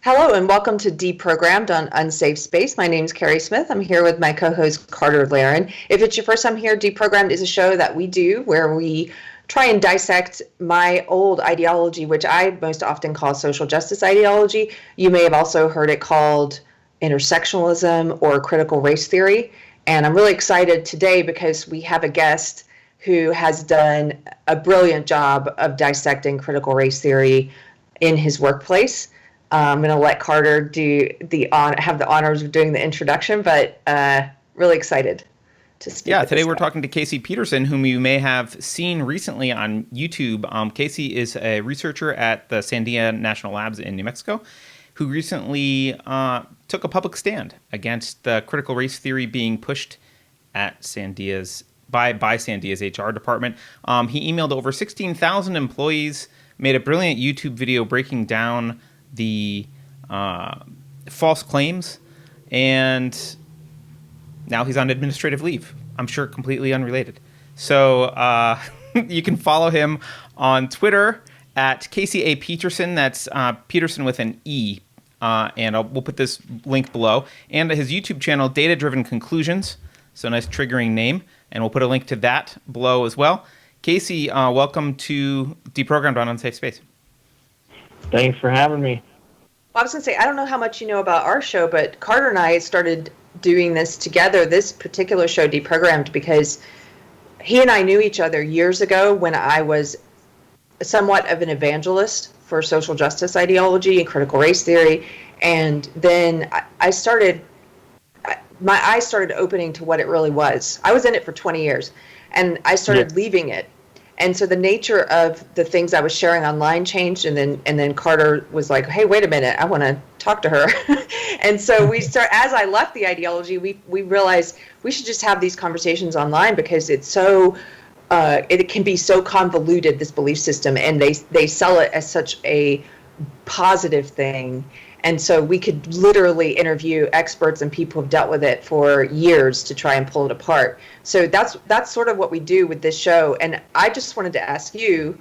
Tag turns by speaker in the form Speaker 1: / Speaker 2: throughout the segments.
Speaker 1: Hello and welcome to Deprogrammed on Unsafe Space. My name is Keri Smith. I'm here with my co-host Carter Laren. If it's your first time here, Deprogrammed is a show that we do where we try and dissect my old ideology, which I most often call social justice ideology. You may have also heard it called intersectionalism or critical race theory. And I'm really excited today because we have a guest who has done a brilliant job of dissecting critical race theory in his workplace. I'm going to let Carter have the honors of doing the introduction, but really excited to speak.
Speaker 2: Yeah, today we're talking to Casey Petersen, whom you may have seen recently on YouTube. Casey is a researcher at the Sandia National Labs in New Mexico, who recently took a public stand against the critical race theory being pushed at Sandia's by Sandia's HR department. He emailed over 16,000 employees, made a brilliant YouTube video breaking down the false claims, and now he's on administrative leave. I'm sure completely unrelated. So you can follow him on Twitter at Casey A. Petersen. That's Petersen with an E. And we'll put this link below. And his YouTube channel, Data Driven Conclusions. So nice triggering name. And we'll put a link to that below as well. Casey, welcome to Deprogrammed on Unsafe Space.
Speaker 3: Thanks for having me.
Speaker 1: Well, I was going to say, I don't know how much you know about our show, but Carter and I started doing this together, this particular show, Deprogrammed, because he and I knew each other years ago when I was somewhat of an evangelist for social justice ideology and critical race theory. And then my eyes started opening to what it really was. I was in it for 20 years, and I started leaving it. And so the nature of the things I was sharing online changed, and then Carter was like, "Hey, wait a minute, I want to talk to her." And so as I left the ideology, we realized we should just have these conversations online because it's so it can be so convoluted, this belief system, and they sell it as such a positive thing. And so we could literally interview experts and people who've dealt with it for years to try and pull it apart. So that's sort of what we do with this show. And I just wanted to ask you,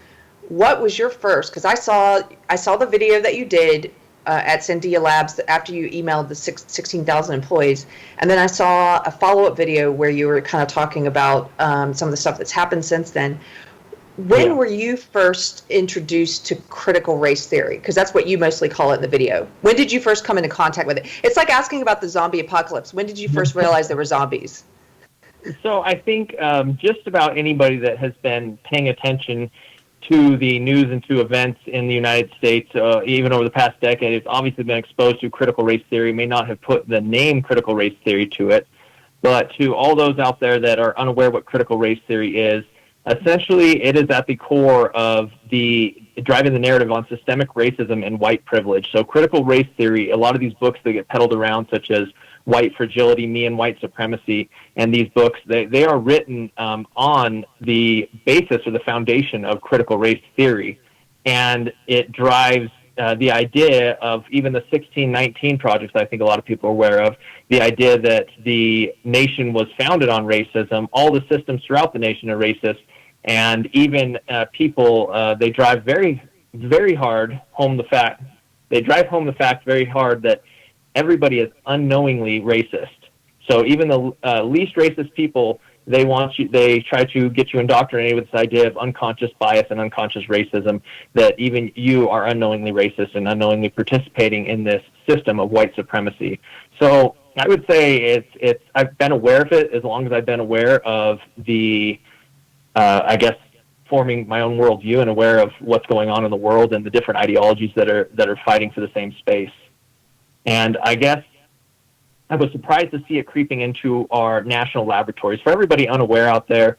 Speaker 1: what was your first? Because I saw the video that you did at Sandia Labs after you emailed the 16,000 employees, and then I saw a follow-up video where you were kind of talking about some of the stuff that's happened since then. When were you first introduced to critical race theory? Because that's what you mostly call it in the video. When did you first come into contact with it? It's like asking about the zombie apocalypse. When did you first realize there were zombies?
Speaker 3: So I think just about anybody that has been paying attention to the news and to events in the United States, even over the past decade, has obviously been exposed to critical race theory, may not have put the name critical race theory to it, but to all those out there that are unaware what critical race theory is, essentially, it is at the core of driving the narrative on systemic racism and white privilege. So critical race theory, a lot of these books that get peddled around, such as White Fragility, Me and White Supremacy, and these books, they are written on the basis or the foundation of critical race theory. And it drives the idea of even the 1619 projects I think a lot of people are aware of, the idea that the nation was founded on racism, all the systems throughout the nation are racist, and even people, they drive very, very hard home the fact, very hard that everybody is unknowingly racist. So even the least racist people, they try to get you indoctrinated with this idea of unconscious bias and unconscious racism, that even you are unknowingly racist and unknowingly participating in this system of white supremacy. So I would say I've been aware of it as long as I've been aware of the, I guess, forming my own worldview and aware of what's going on in the world and the different ideologies that are fighting for the same space. And I guess I was surprised to see it creeping into our national laboratories. For everybody unaware out there,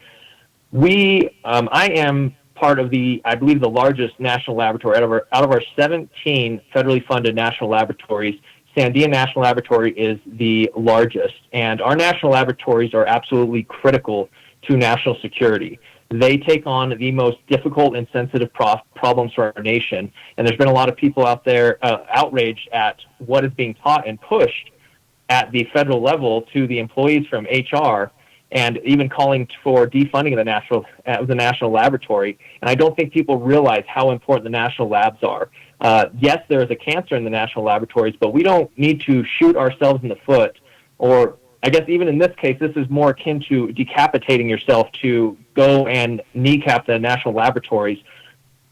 Speaker 3: I am part of I believe the largest national laboratory. Out of our 17 federally funded national laboratories, Sandia National Laboratory is the largest. And our national laboratories are absolutely critical to national security. They take on the most difficult and sensitive problems for our nation. And there's been a lot of people out there outraged at what is being taught and pushed at the federal level to the employees from HR and even calling for defunding of the national laboratory. And I don't think people realize how important the national labs are. Yes, there is a cancer in the national laboratories, but we don't need to shoot ourselves in the foot, or I guess even in this case, this is more akin to decapitating yourself to go and kneecap the national laboratories.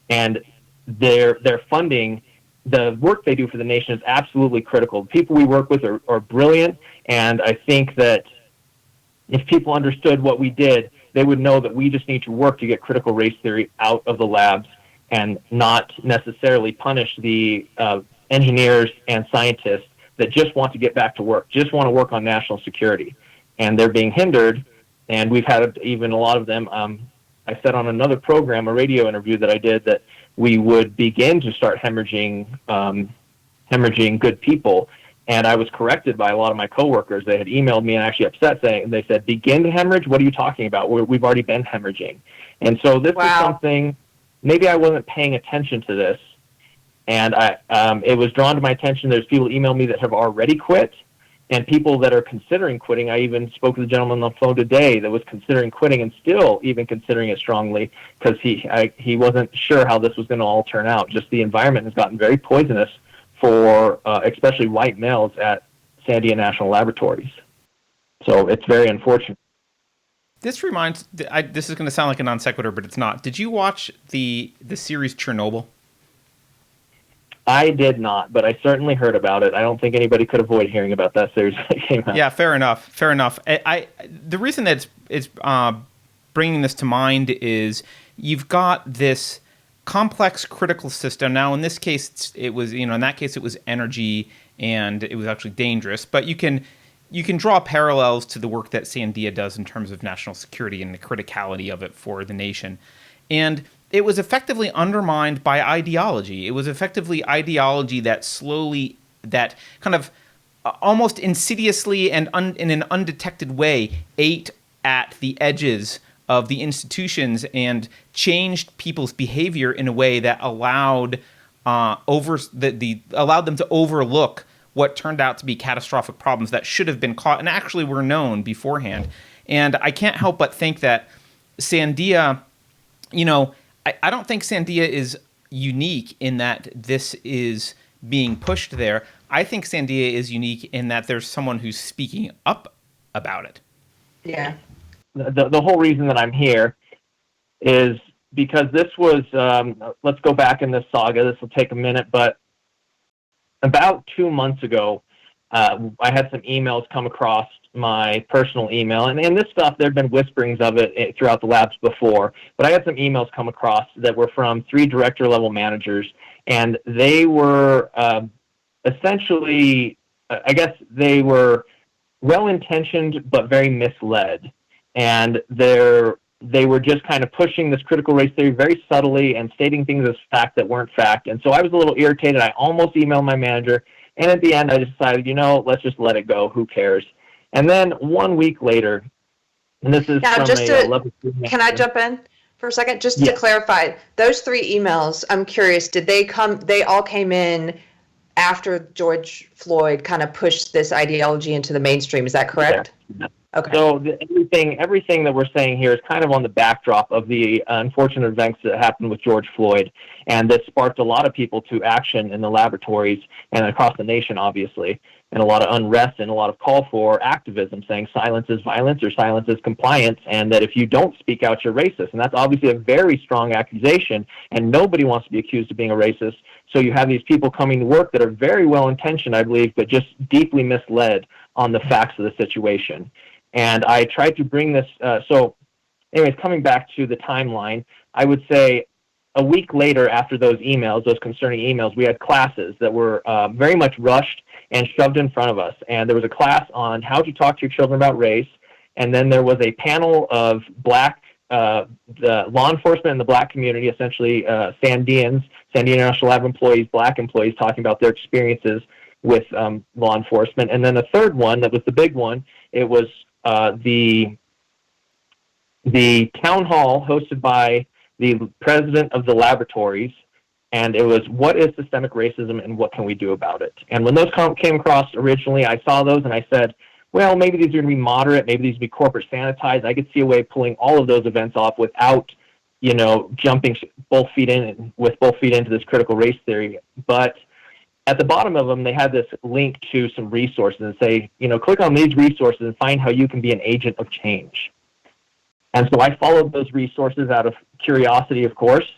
Speaker 3: And their funding, the work they do for the nation is absolutely critical. The people we work with are brilliant, and I think that if people understood what we did, they would know that we just need to work to get critical race theory out of the labs and not necessarily punish the engineers and scientists that just want to get back to work, just want to work on national security. And they're being hindered, and we've had even a lot of them. I said on another program, a radio interview that I did, that we would begin to start hemorrhaging good people. And I was corrected by a lot of my coworkers. They had emailed me and actually upset, saying, they said, "Begin to hemorrhage? What are you talking about? We've already been hemorrhaging." And so this is something, maybe I wasn't paying attention to this, and it was drawn to my attention. There's people email me that have already quit, and people that are considering quitting. I even spoke to the gentleman on the phone today that was considering quitting and still even considering it strongly, because he wasn't sure how this was going to all turn out. Just the environment has gotten very poisonous for especially white males at Sandia National Laboratories. So it's very unfortunate.
Speaker 2: This this is going to sound like a non sequitur, but it's not. Did you watch the series Chernobyl?
Speaker 3: I did not, but I certainly heard about it. I don't think anybody could avoid hearing about that series when it came out.
Speaker 2: Yeah, fair enough. The reason that it's bringing this to mind is you've got this complex critical system. Now, in this case, it was in that case it was energy, and it was actually dangerous. But you can draw parallels to the work that Sandia does in terms of national security and the criticality of it for the nation, and it was effectively undermined by ideology. It was effectively ideology that that kind of almost insidiously and in an undetected way ate at the edges of the institutions and changed people's behavior in a way that allowed allowed them to overlook what turned out to be catastrophic problems that should have been caught and actually were known beforehand. And I can't help but think that Sandia, I don't think Sandia is unique in that this is being pushed there. I think Sandia is unique in that there's someone who's speaking up about it.
Speaker 1: Yeah.
Speaker 3: The whole reason that I'm here is because this was, let's go back in this saga. This will take a minute, but about 2 months ago, I had some emails come across my personal email, and this stuff, there had been whisperings of it throughout the labs before, but I had some emails come across that were from 3 director-level managers, and they were essentially, I guess they were well-intentioned but very misled, and they were just kind of pushing this critical race theory very subtly and stating things as fact that weren't fact, and so I was a little irritated. I almost emailed my manager, and at the end I decided, let's just let it go. Who cares? And then 1 week later, and this is
Speaker 1: now,
Speaker 3: from
Speaker 1: can I jump in for a second? Just to clarify, those 3 emails, I'm curious, they all came in after George Floyd kind of pushed this ideology into the mainstream. Is that correct?
Speaker 3: Yeah.
Speaker 1: Okay.
Speaker 3: So everything that we're saying here is kind of on the backdrop of the unfortunate events that happened with George Floyd, and that sparked a lot of people to action in the laboratories and across the nation, obviously, and a lot of unrest and a lot of call for activism, saying silence is violence or silence is compliance, and that if you don't speak out, you're racist. And that's obviously a very strong accusation, and nobody wants to be accused of being a racist. So you have these people coming to work that are very well-intentioned, I believe, but just deeply misled on the facts of the situation. And I tried to bring this, so anyways, coming back to the timeline, I would say a week later after those emails, those concerning emails, we had classes that were very much rushed and shoved in front of us. And there was a class on how to talk to your children about race, and then there was a panel of the law enforcement in the black community, essentially Sandia National Lab employees, black employees, talking about their experiences with law enforcement. And then the third one, that was the big one, it was the town hall hosted by the president of the laboratories, and it was, what is systemic racism and what can we do about it? And when those came across originally, I saw those and I said, well, maybe these are going to be moderate, maybe these will be corporate sanitized. I could see a way of pulling all of those events off without, jumping both feet into this critical race theory. But at the bottom of them, they have this link to some resources and say, click on these resources and find how you can be an agent of change. And so I followed those resources out of curiosity, of course,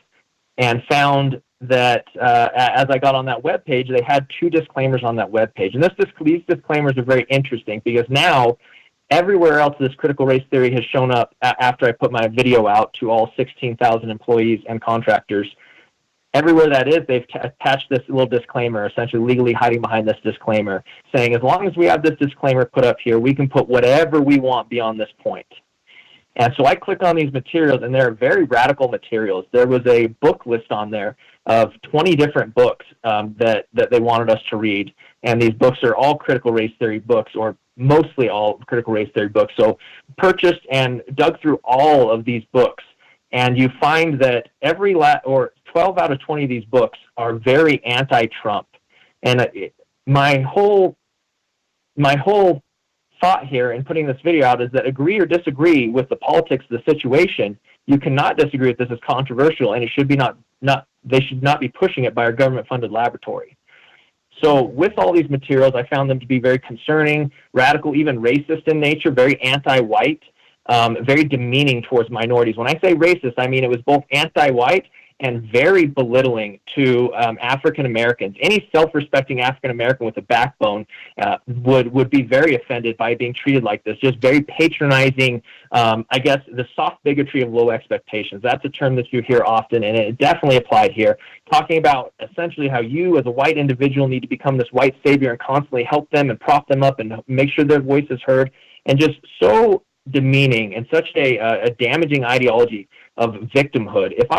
Speaker 3: and found that as I got on that webpage, they had 2 disclaimers on that webpage. And these disclaimers are very interesting because now everywhere else this critical race theory has shown up after I put my video out to all 16,000 employees and contractors. Everywhere that is, they've attached this little disclaimer, essentially legally hiding behind this disclaimer, saying as long as we have this disclaimer put up here, we can put whatever we want beyond this point. And so I clicked on these materials, and they're very radical materials. There was a book list on there of 20 different books that they wanted us to read. And these books are all critical race theory books, or mostly all critical race theory books. So purchased and dug through all of these books. And you find that 12 out of 20 of these books are very anti-Trump. And my whole thought here in putting this video out is that agree or disagree with the politics of the situation, you cannot disagree that this is controversial, and it should be they should not be pushing it by our government-funded laboratory. So with all these materials, I found them to be very concerning, radical, even racist in nature, very anti-white, very demeaning towards minorities. When I say racist, I mean it was both anti-white and very belittling to African Americans. Any self-respecting African American with a backbone would be very offended by being treated like this. Just very patronizing, I guess, the soft bigotry of low expectations. That's a term that you hear often, and it definitely applied here. Talking about essentially how you as a white individual need to become this white savior and constantly help them and prop them up and make sure their voice is heard, and just so demeaning and such a damaging ideology of victimhood. If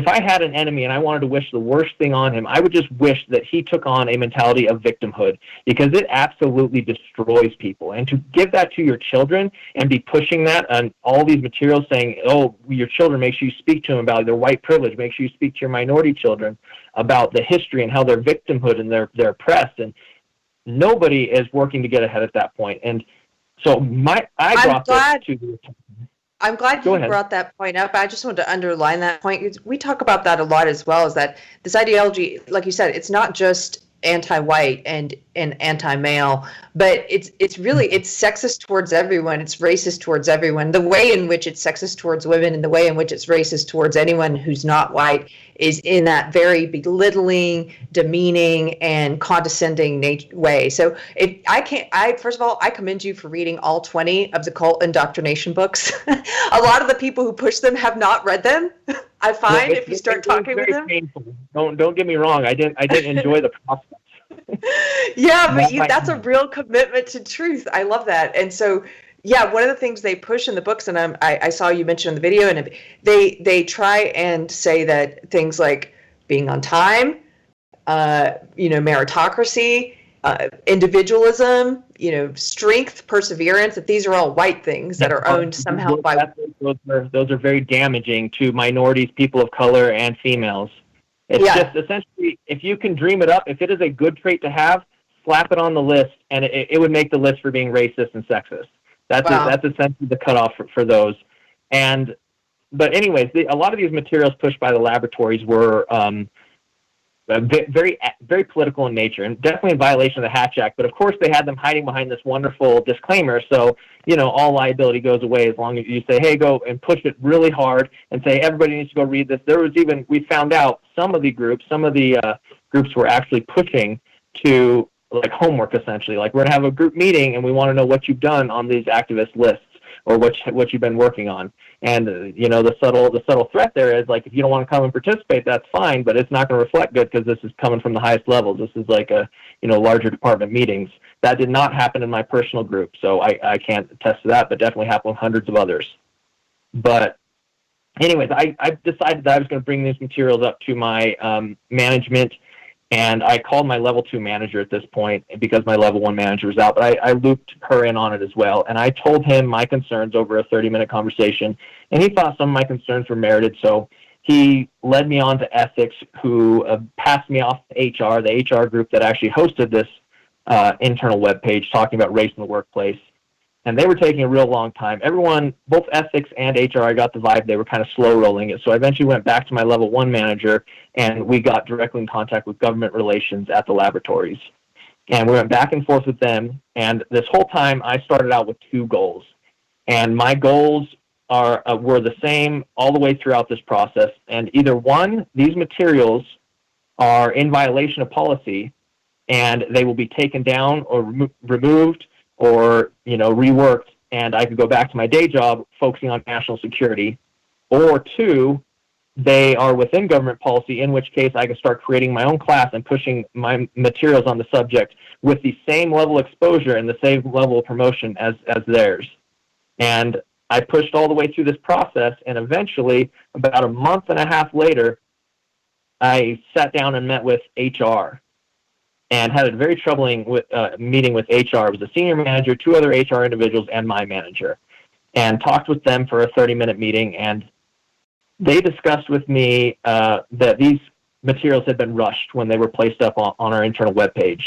Speaker 3: I had an enemy and I wanted to wish the worst thing on him, I would just wish that he took on a mentality of victimhood, because it absolutely destroys people. And to give that to your children and be pushing that on all these materials saying, oh, your children, make sure you speak to them about their white privilege, make sure you speak to your minority children about the history and how they're victimhood and they're oppressed. And nobody is working to get ahead at that point. And so
Speaker 1: I'm glad you brought that point up. I just wanted to underline that point. We talk about that a lot as well, is that this ideology, like you said, it's not just anti-white and anti-male, but it's sexist towards everyone. It's racist towards everyone. The way in which it's sexist towards women and the way in which it's racist towards anyone who's not white is in that very belittling, demeaning, and condescending way. So first of all, I commend you for reading all 20 of the cult indoctrination books. A lot of the people who push them have not read them. I find if you start talking with them.
Speaker 3: Painful. Don't get me wrong. I didn't enjoy the process.
Speaker 1: Yeah, but that's a real commitment to truth. I love that. And so, yeah, one of the things they push in the books, and I saw you mention in the video, and they try and say that things like being on time, meritocracy, individualism, strength, perseverance, that these are all white things that are owned somehow by.
Speaker 3: Those are very damaging to minorities, people of color, and females. It's just essentially, if you can dream it up, if it is a good trait to have, slap it on the list, and it would make the list for being racist and sexist. That's essentially the cutoff for those. But anyways, a lot of these materials pushed by the laboratories were very, very political in nature, and definitely in violation of the Hatch Act. But of course, they had them hiding behind this wonderful disclaimer. So, all liability goes away as long as you say, hey, go and push it really hard and say, everybody needs to go read this. We found out some of the groups were actually pushing to like homework, essentially. Like, we're going to have a group meeting and we want to know what you've done on these activist lists or what you've been working on. And, the subtle threat there is, like, if you don't want to come and participate, that's fine, but it's not going to reflect good because this is coming from the highest levels. This is like larger department meetings. That did not happen in my personal group, so I can't attest to that, but definitely happened with hundreds of others. But anyways, I decided that I was going to bring these materials up to my management, and I called my level 2 manager at this point because my level 1 manager was out, but I looped her in on it as well. And I told him my concerns over a 30-minute conversation, and he thought some of my concerns were merited. So he led me on to ethics, who passed me off to HR, the HR group that actually hosted this internal webpage talking about race in the workplace. And they were taking a real long time. Everyone, both ethics and HR, I got the vibe they were kind of slow rolling it. So I eventually went back to my level 1 manager, and we got directly in contact with government relations at the laboratories. And we went back and forth with them. And this whole time, I started out with 2 goals. And my goals were the same all the way throughout this process. And either one, these materials are in violation of policy, and they will be taken down or removed or, reworked, and I could go back to my day job focusing on national security. Or 2, they are within government policy, in which case I could start creating my own class and pushing my materials on the subject with the same level of exposure and the same level of promotion as theirs. And I pushed all the way through this process, and eventually, about a month and a half later, I sat down and met with HR. And had a very troubling meeting with HR. It was a senior manager, 2 other HR individuals, and my manager. And talked with them for a 30-minute meeting, and they discussed with me that these materials had been rushed when they were placed up on our internal webpage.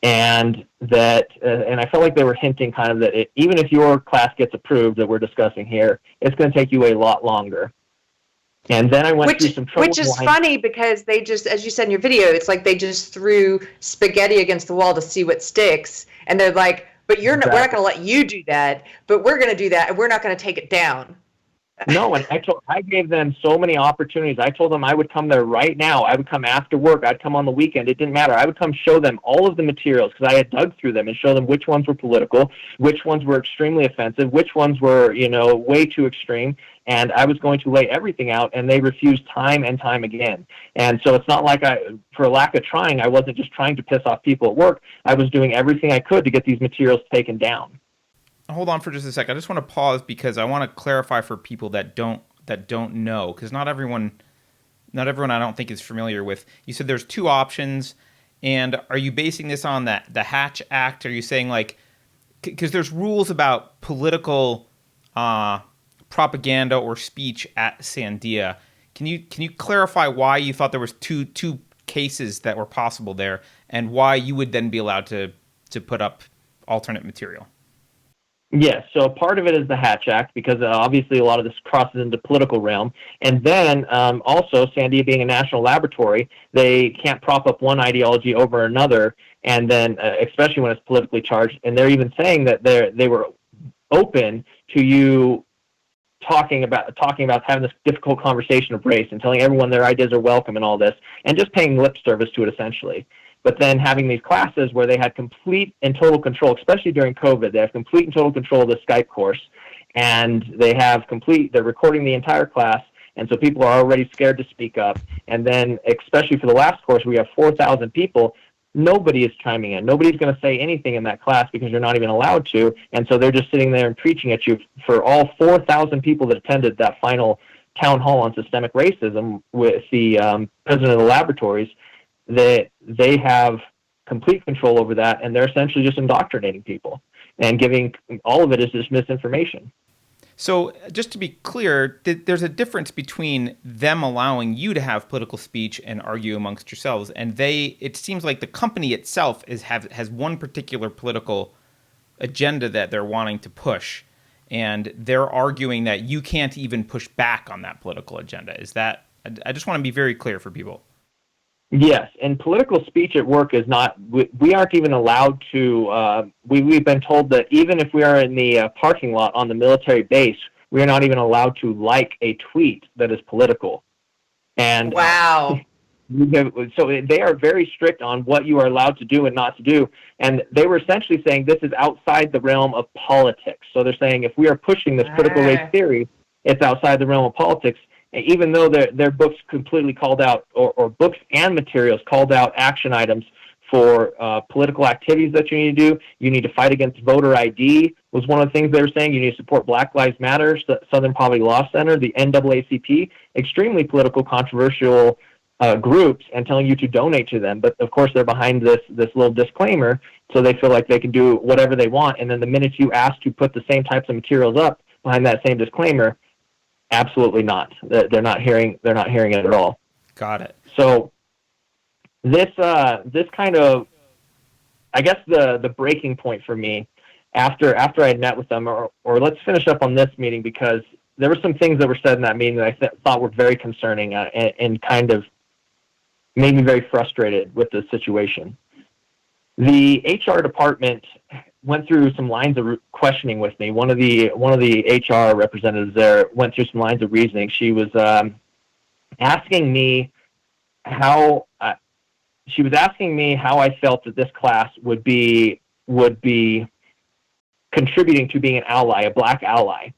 Speaker 3: And that, and I felt like they were hinting kind of that even if your class gets approved that we're discussing here, it's going to take you a lot longer. And then I went through some trouble.
Speaker 1: Which is funny because they just, as you said in your video, it's like they just threw spaghetti against the wall to see what sticks. And they're like, but we're not going to let you do that, but we're going to do that, and we're not going to take it down.
Speaker 3: No, and I gave them so many opportunities. I told them I would come there right now. I would come after work. I'd come on the weekend. It didn't matter. I would come show them all of the materials because I had dug through them and show them which ones were political, which ones were extremely offensive, which ones were, way too extreme. And I was going to lay everything out, and they refused time and time again. And so it's not like for lack of trying, I wasn't just trying to piss off people at work. I was doing everything I could to get these materials taken down.
Speaker 2: Hold on for just a second. I just want to pause because I want to clarify for people that don't know, because not everyone I don't think is familiar with. You said there's 2 options, and are you basing this on the Hatch Act? Are you saying because there's rules about political propaganda or speech at Sandia? Can you clarify why you thought there was two cases that were possible there, and why you would then be allowed to put up alternate material?
Speaker 3: Yes, so part of it is the Hatch Act, because obviously a lot of this crosses into political realm. And then also, Sandia being a national laboratory, they can't prop up one ideology over another, and then especially when it's politically charged. And they're even saying that they were open to you talking about having this difficult conversation of race and telling everyone their ideas are welcome and all this, and just paying lip service to it essentially. But then having these classes where they had complete and total control, especially during COVID, they have complete and total control of the Skype course, and they're recording the entire class, and so people are already scared to speak up. And then, especially for the last course, we have 4,000 people. Nobody is chiming in. Nobody's going to say anything in that class because you're not even allowed to, and so they're just sitting there and preaching at you. For all 4,000 people that attended that final town hall on systemic racism with the president of the laboratories, that they have complete control over that, and they're essentially just indoctrinating people and giving all of it is just misinformation.
Speaker 2: So just to be clear, there's a difference between them allowing you to have political speech and argue amongst yourselves, and it seems like the company itself has one particular political agenda that they're wanting to push, and they're arguing that you can't even push back on that political agenda. I just want to be very clear for people.
Speaker 3: Yes, and political speech at work is not, we aren't even allowed to, we've been told that even if we are in the parking lot on the military base, we are not even allowed to like a tweet that is political. And
Speaker 1: wow.
Speaker 3: So they are very strict on what you are allowed to do and not to do. And they were essentially saying this is outside the realm of politics. So they're saying if we are pushing this critical race theory, it's outside the realm of politics. Even though their books completely called out, or books and materials called out action items for political activities that you need to do. You need to fight against voter ID was one of the things they were saying. You need to support Black Lives Matter, Southern Poverty Law Center, the NAACP, extremely political, controversial groups, and telling you to donate to them. But of course, they're behind this little disclaimer, so they feel like they can do whatever they want. And then the minute you ask to put the same types of materials up behind that same disclaimer, absolutely not. They're not hearing it at all.
Speaker 2: Got it.
Speaker 3: So this kind of I guess the breaking point for me after I had met with them, or let's finish up on this meeting, because there were some things that were said in that meeting that I thought were very concerning and kind of made me very frustrated with the situation. The HR department went through some lines of questioning with me. One of the HR representatives there went through some lines of reasoning. She was asking me how I felt that this class would be contributing to being an ally, a black ally.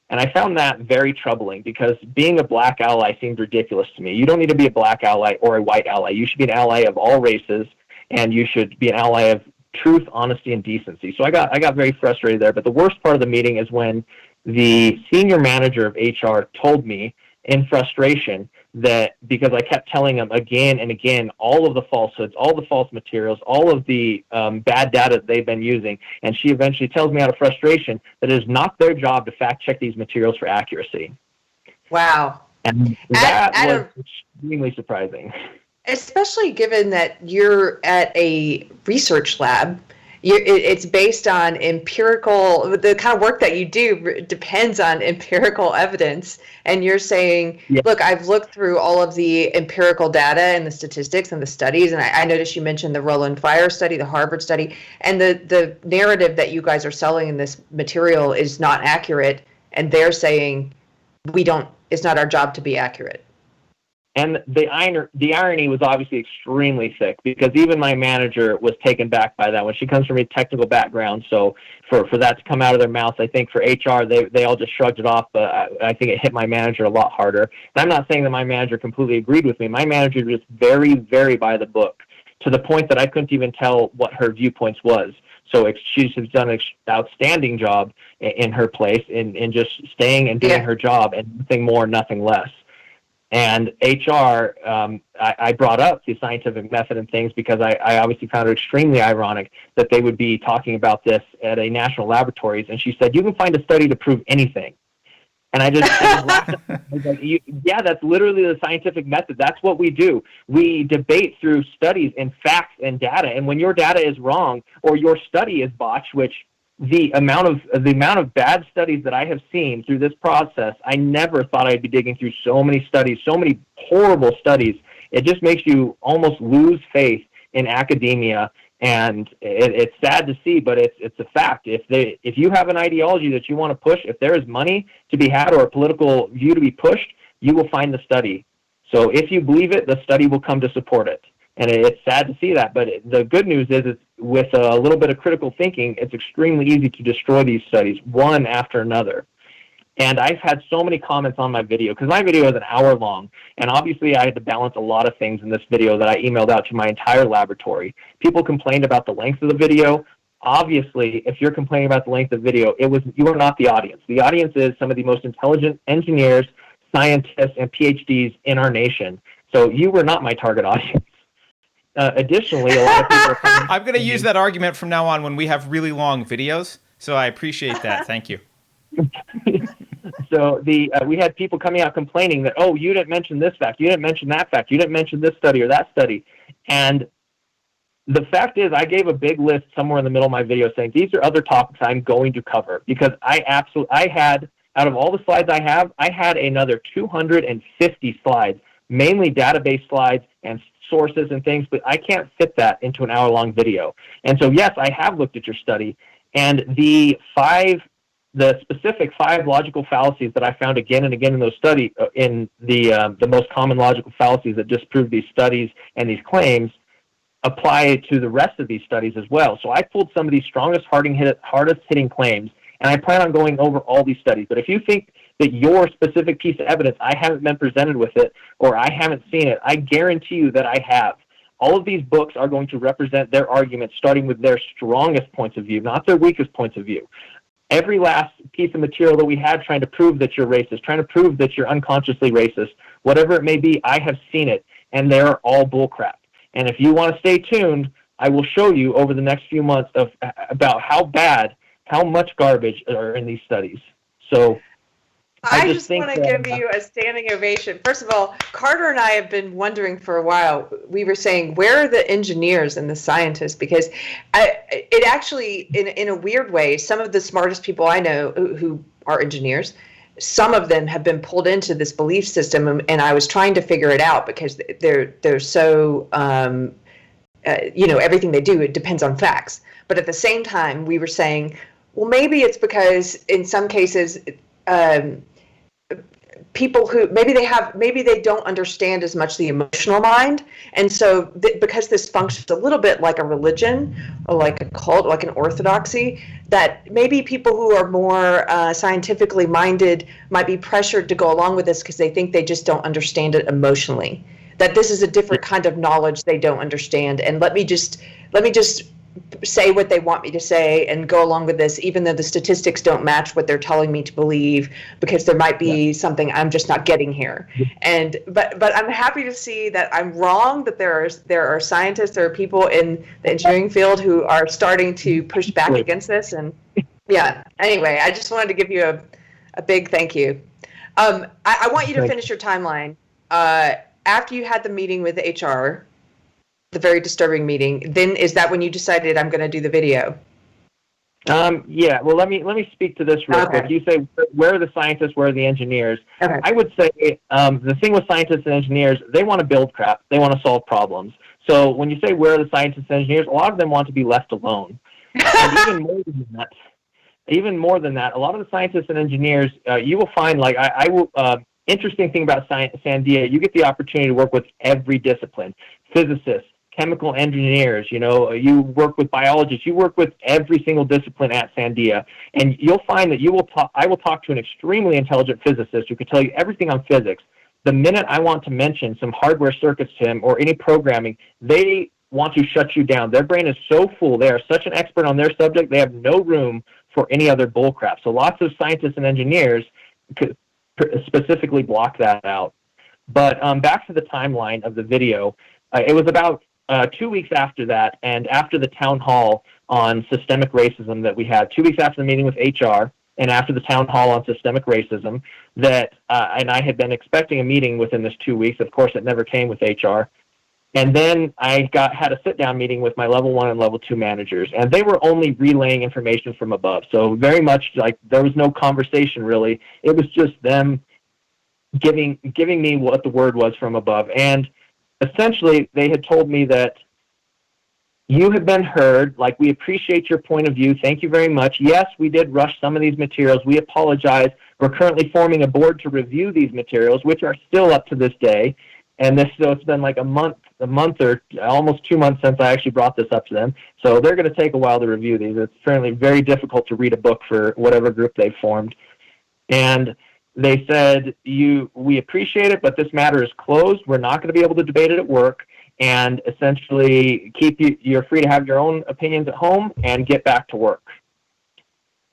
Speaker 3: And I found that very troubling, because being a black ally seemed ridiculous to me. You don't need to be a black ally or a white ally. You should be an ally of all races, and you should be an ally of truth, honesty, and decency. So I got very frustrated there. But the worst part of the meeting is when the senior manager of HR told me in frustration that, because I kept telling them again and again all of the falsehoods, all the false materials, all of the bad data that they've been using, and she eventually tells me out of frustration that it is not their job to fact check these materials for accuracy.
Speaker 1: Wow.
Speaker 3: And that was extremely surprising.
Speaker 1: Especially given that you're at a research lab. It's based on empirical, the kind of work that you do depends on empirical evidence. And you're saying, look, I've looked through all of the empirical data and the statistics and the studies. And I noticed you mentioned the Roland Fire study, the Harvard study, and the narrative that you guys are selling in this material is not accurate. And they're saying, it's not our job to be accurate.
Speaker 3: And the irony was obviously extremely thick, because even my manager was taken back by that. When she comes from a technical background, so for that to come out of their mouths, I think for HR, they all just shrugged it off, but I think it hit my manager a lot harder. And I'm not saying that my manager completely agreed with me. My manager was very, very by the book, to the point that I couldn't even tell what her viewpoints was. So she's done an outstanding job in her place in just staying and doing her job, and nothing more, nothing less. And HR, I brought up the scientific method and things, because I obviously found it extremely ironic that they would be talking about this at a national laboratories. And she said, you can find a study to prove anything. And I just laughed at her. I was like, yeah, that's literally the scientific method. That's what we do. We debate through studies and facts and data. And when your data is wrong or your study is botched, which the amount of bad studies that I have seen through this process, I never thought I'd be digging through so many studies, so many horrible studies. It just makes you almost lose faith in academia, and it's sad to see, but it's a fact. If you have an ideology that you want to push, if there is money to be had or a political view to be pushed, you will find the study. So if you believe it, the study will come to support it. And it's sad to see that, but the good news is with a little bit of critical thinking, it's extremely easy to destroy these studies one after another. And I've had so many comments on my video, because my video is an hour long, and obviously I had to balance a lot of things in this video that I emailed out to my entire laboratory. People complained about the length of the video. Obviously, if you're complaining about the length of the video, you are not the audience. The audience is some of the most intelligent engineers, scientists, and PhDs in our nation. So you were not my target audience. Additionally, a lot of people are coming.
Speaker 2: I'm going to use that argument from now on when we have really long videos, so I appreciate that. Thank you.
Speaker 3: So we had people coming out complaining that, oh, you didn't mention this fact, you didn't mention that fact, you didn't mention this study or that study. And the fact is, I gave a big list somewhere in the middle of my video saying, these are other topics I'm going to cover, because I had, out of all the slides I had another 250 slides, mainly database slides and sources and things, but I can't fit that into an hour-long video. And so, yes, I have looked at your study, and the specific 5 logical fallacies that I found again and again in those studies, in the most common logical fallacies that disprove these studies and these claims, apply to the rest of these studies as well. So I pulled some of these strongest, hardest hitting claims, and I plan on going over all these studies. But if you think that your specific piece of evidence, I haven't been presented with it, or I haven't seen it, I guarantee you that I have. All of these books are going to represent their arguments, starting with their strongest points of view, not their weakest points of view. Every last piece of material that we had trying to prove that you're racist, trying to prove that you're unconsciously racist, whatever it may be, I have seen it, and they're all bullcrap. And if you want to stay tuned, I will show you over the next few months about how much garbage are in these studies. So
Speaker 1: I just want to give you a standing ovation. First of all, Carter and I have been wondering for a while. We were saying, where are the engineers and the scientists? Because it actually, in a weird way, some of the smartest people I know who are engineers, some of them have been pulled into this belief system, and I was trying to figure it out because they're so, everything they do, it depends on facts. But at the same time, we were saying, well, maybe it's because in some cases, people who maybe they don't understand as much the emotional mind, and so because this functions a little bit like a religion or like a cult, like an orthodoxy, that maybe people who are more scientifically minded might be pressured to go along with this because they think they just don't understand it emotionally, that this is a different kind of knowledge they don't understand, and let me just say what they want me to say and go along with this, even though the statistics don't match what they're telling me to believe, because there might be something I'm just not getting here. And but I'm happy to see that I'm wrong, that there are scientists, there are people in the engineering field who are starting to push back against this. And yeah, anyway, I just wanted to give you a big thank you. I want you to finish your timeline. After you had the meeting with HR, the very disturbing meeting, then is that when you decided I'm going to do the video?
Speaker 3: Yeah, well, let me speak to this real quick. You say, where are the scientists, where are the engineers?
Speaker 1: Okay.
Speaker 3: I would say the thing with scientists and engineers, they want to build crap. They want to solve problems. So when you say, where are the scientists and engineers, a lot of them want to be left alone. And even more than that, a lot of the scientists and engineers, you will find, like, I will, interesting thing about Sandia, you get the opportunity to work with every discipline. Physicists, chemical engineers, you work with biologists, you work with every single discipline at Sandia, and you'll find that I will talk to an extremely intelligent physicist who can tell you everything on physics. The minute I want to mention some hardware circuits to him or any programming, they want to shut you down. Their brain is so full. They are such an expert on their subject, they have no room for any other bullcrap. So lots of scientists and engineers could specifically block that out. But back to the timeline of the video, it was about 2 weeks after that, and after the town hall on systemic racism that we had, 2 weeks after the meeting with HR, and after the town hall on systemic racism, that and I had been expecting a meeting within this 2 weeks. Of course, it never came with HR. And then I had a sit-down meeting with my level 1 and level 2 managers, and they were only relaying information from above. So very much like there was no conversation really. It was just them giving me what the word was from above. And essentially, they had told me that you have been heard, like, we appreciate your point of view. Thank you very much. Yes, we did rush some of these materials. We apologize. We're currently forming a board to review these materials, which are still up to this day. And so it's been like a month or almost 2 months since I actually brought this up to them. So they're going to take a while to review these. It's apparently very difficult to read a book for whatever group they've formed. And they said, we appreciate it, but this matter is closed. We're not going to be able to debate it at work, and essentially you're free to have your own opinions at home and get back to work.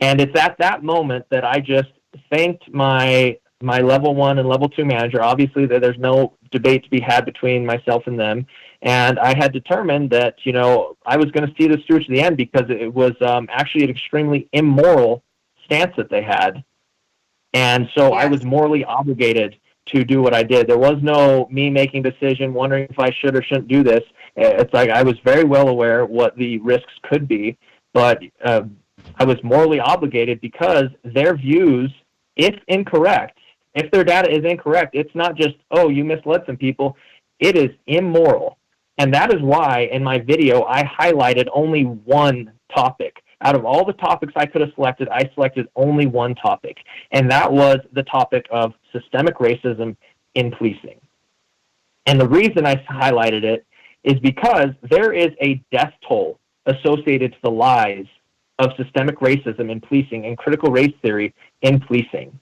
Speaker 3: And it's at that moment that I just thanked my level 1 and level 2 manager. Obviously, there's no debate to be had between myself and them. And I had determined that, I was going to see this through to the end because it was actually an extremely immoral stance that they had. And so I was morally obligated to do what I did. There was no me making a decision, wondering if I should or shouldn't do this. It's like I was very well aware what the risks could be, but I was morally obligated because their views, if incorrect, if their data is incorrect, it's not just, oh, you misled some people. It is immoral. And that is why in my video I highlighted only one topic. Out of all the topics I could have selected, I selected only one topic, and that was the topic of systemic racism in policing. And the reason I highlighted it is because there is a death toll associated to the lies of systemic racism in policing and critical race theory in policing.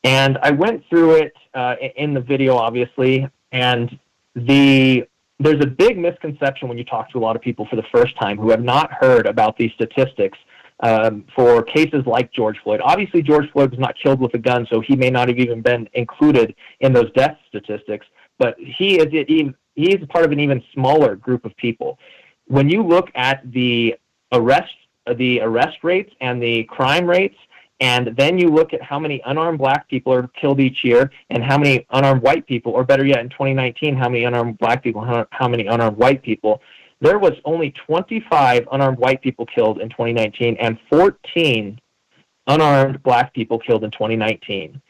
Speaker 3: And I went through it in the video, obviously, and there's a big misconception when you talk to a lot of people for the first time who have not heard about these statistics for cases like George Floyd. Obviously, George Floyd was not killed with a gun, so he may not have even been included in those death statistics, but he is part of an even smaller group of people. When you look at the arrest rates and the crime rates, And then you look at how many unarmed black people are killed each year and how many unarmed white people, or better yet, in 2019, how many unarmed black people, how many unarmed white people. There was only 25 unarmed white people killed in 2019 and 14 unarmed black people killed in 2019.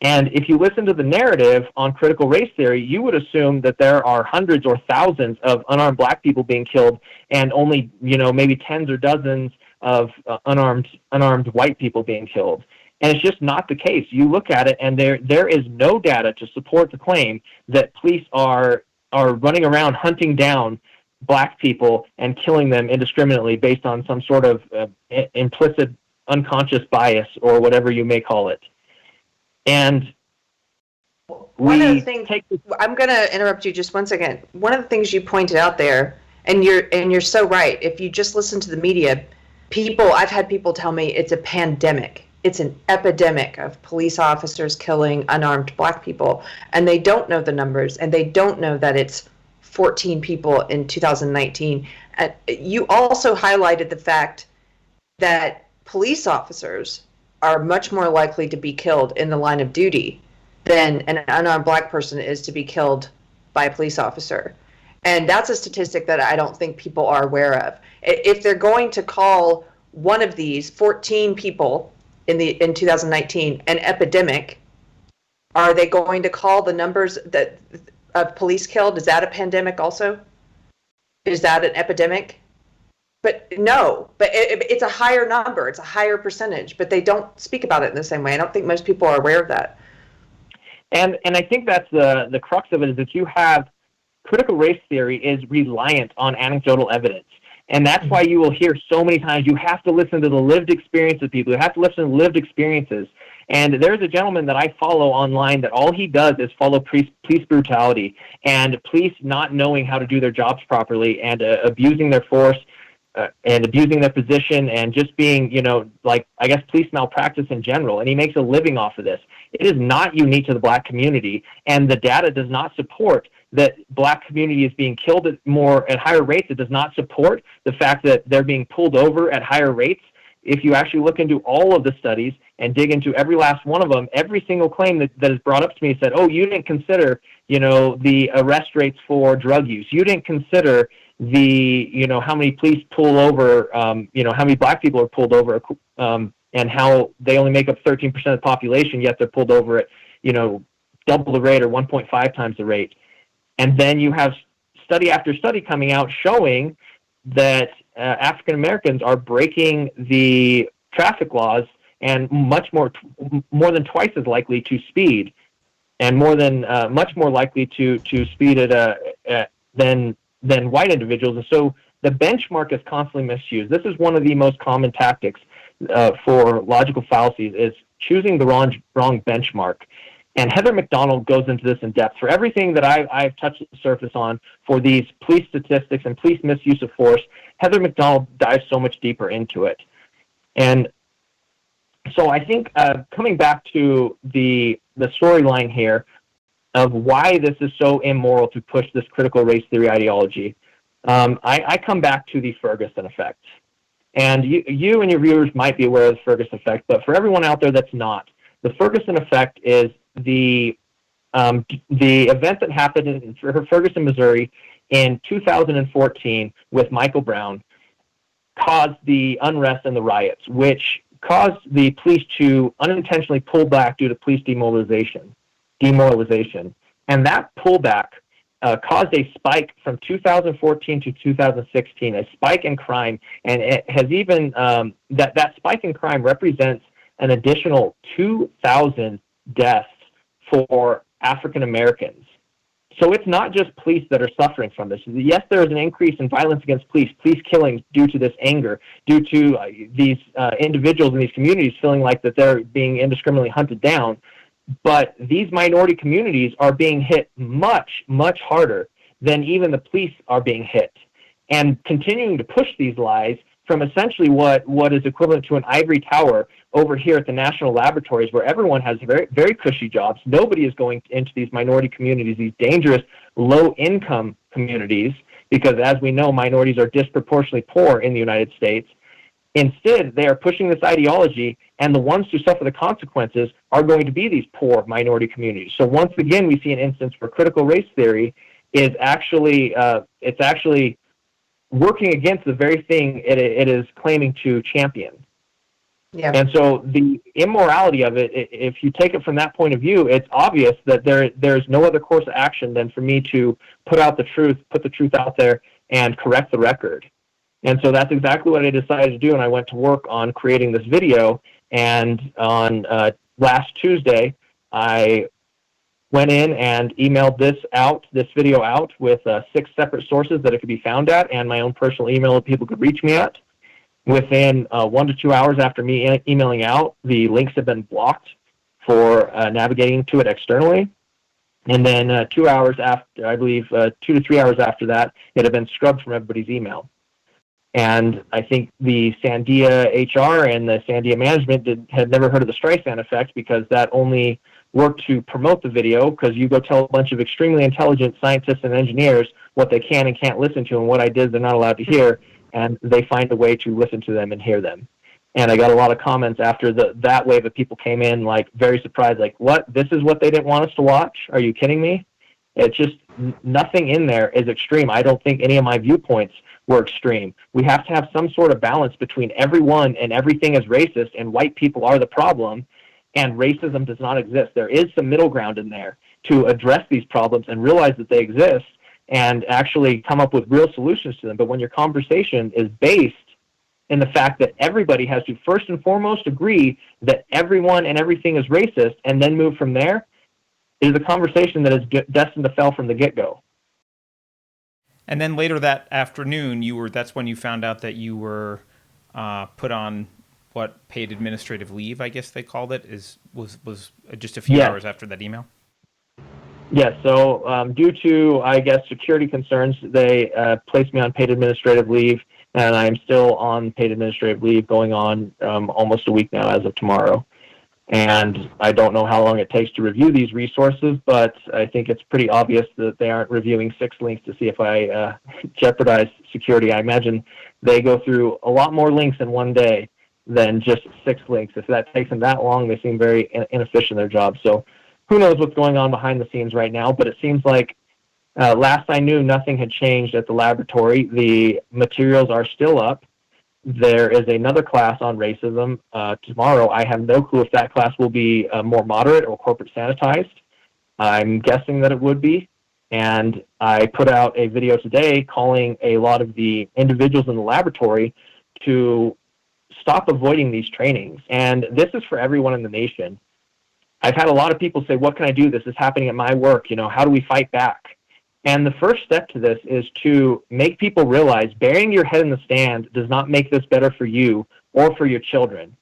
Speaker 3: And if you listen to the narrative on critical race theory, you would assume that there are hundreds or thousands of unarmed black people being killed and only, maybe tens or dozens of unarmed white people being killed. And it's just not the case. You look at it, and there is no data to support the claim that police are running around hunting down black people and killing them indiscriminately based on some sort of implicit unconscious bias or whatever you may call it. And
Speaker 1: one of the things, I'm going to interrupt you just one second. One of the things you pointed out there, and you're so right. If you just listen to the media, I've had people tell me it's a pandemic. It's an epidemic of police officers killing unarmed black people, and they don't know the numbers, and they don't know that it's 14 people in 2019. You also highlighted the fact that police officers are much more likely to be killed in the line of duty than an unarmed black person is to be killed by a police officer. And that's a statistic that I don't think people are aware of. If they're going to call one of these 14 people in 2019 an epidemic, are they going to call the numbers that of police killed? Is that a pandemic also? Is that an epidemic? But no, but it's a higher number. It's a higher percentage, but they don't speak about it in the same way. I don't think most people are aware of that.
Speaker 3: And I think that's the crux of it, is that you have critical race theory is reliant on anecdotal evidence. And that's why you will hear so many times you have to listen to the lived experience of people. You have to listen to lived experiences. And there's a gentleman that I follow online that all he does is follow police brutality and police not knowing how to do their jobs properly and abusing their force and abusing their position and just being, police malpractice in general. And he makes a living off of this. It is not unique to the black community, and the data does not support that black community is being killed at higher rates. It does not support the fact that they're being pulled over at higher rates. If you actually look into all of the studies and dig into every last one of them, every single claim that is brought up to me said, oh, you didn't consider, the arrest rates for drug use. You didn't consider how many police pull over, how many black people are pulled over, and how they only make up 13% of the population, yet they're pulled over at, double the rate or 1.5 times the rate. And then you have study after study coming out showing that African Americans are breaking the traffic laws and much more than twice as likely to speed, and much more likely to speed than white individuals. And so the benchmark is constantly misused. This is one of the most common tactics for logical fallacies, is choosing the wrong benchmark. And Heather McDonald goes into this in depth. For everything that I've touched the surface on for these police statistics and police misuse of force, Heather McDonald dives so much deeper into it. And so I think coming back to the storyline here of why this is so immoral to push this critical race theory ideology, I come back to the Ferguson effect. And you and your viewers might be aware of the Ferguson effect, but for everyone out there that's not, the Ferguson effect is the event that happened in Ferguson, Missouri in 2014 with Michael Brown caused the unrest and the riots, which caused the police to unintentionally pull back due to police demoralization. And that pullback caused a spike from 2014 to 2016, a spike in crime, and it has even that spike in crime represents an additional 2,000 deaths for African Americans. So it's not just police that are suffering from this. Yes, there is an increase in violence against police killings due to this anger, due to these individuals in these communities feeling like that they're being indiscriminately hunted down. But these minority communities are being hit much, much harder than even the police are being hit. And continuing to push these lies from essentially what is equivalent to an ivory tower over here at the national laboratories, where everyone has very, very cushy jobs. Nobody is going into these minority communities, these dangerous low-income communities, because as we know, minorities are disproportionately poor in the United States. Instead, they are pushing this ideology, and the ones who suffer the consequences are going to be these poor minority communities. So once again, we see an instance where critical race theory is actually working against the very thing it is claiming to champion.
Speaker 1: Yeah.
Speaker 3: And so the immorality of it, if you take it from that point of view, it's obvious that there's no other course of action than for me to put the truth out there and correct the record. And so that's exactly what I decided to do, and I went to work on creating this video. And on last Tuesday, I went in and emailed this video out with 6 separate sources that it could be found at, and my own personal email that people could reach me at. Within 1 to 2 hours after me emailing out, the links have been blocked for navigating to it externally. And then 2 hours after, I believe 2 to 3 hours after that, it had been scrubbed from everybody's email. And I think the Sandia HR and the Sandia management had never heard of the Streisand effect, because that only worked to promote the video, because you go tell a bunch of extremely intelligent scientists and engineers what they can and can't listen to, and what I did they're not allowed to hear, and they find a way to listen to them and hear them. And I got a lot of comments after that wave of people came in, like, very surprised, like, what? This is what they didn't want us to watch? Are you kidding me? It's just nothing in there is extreme. I don't think any of my viewpoints were extreme. We have to have some sort of balance between everyone and everything is racist, and white people are the problem, and racism does not exist. There is some middle ground in there to address these problems and realize that they exist and actually come up with real solutions to them. But when your conversation is based in the fact that everybody has to first and foremost agree that everyone and everything is racist and then move from there, it is a conversation that is destined to fail from the get-go.
Speaker 2: And then later that afternoon, that's when you found out that you were put on what, paid administrative leave, I guess they called it, was just a few hours after that email?
Speaker 3: Yes, so due to, I guess, security concerns, they placed me on paid administrative leave, and I'm still on paid administrative leave going on almost a week now as of tomorrow. And I don't know how long it takes to review these resources, but I think it's pretty obvious that they aren't reviewing 6 links to see if I jeopardize security. I imagine they go through a lot more links in one day than just 6 links. If that takes them that long, they seem very inefficient in their job. So who knows what's going on behind the scenes right now, but it seems like last I knew, nothing had changed at the laboratory. The materials are still up. There is another class on racism tomorrow. I have no clue if that class will be more moderate or corporate sanitized. I'm guessing that it would be. And I put out a video today calling a lot of the individuals in the laboratory to stop avoiding these trainings. And this is for everyone in the nation. I've had a lot of people say, what can I do? This is happening at my work. How do we fight back? And the first step to this is to make people realize burying your head in the sand does not make this better for you or for your children.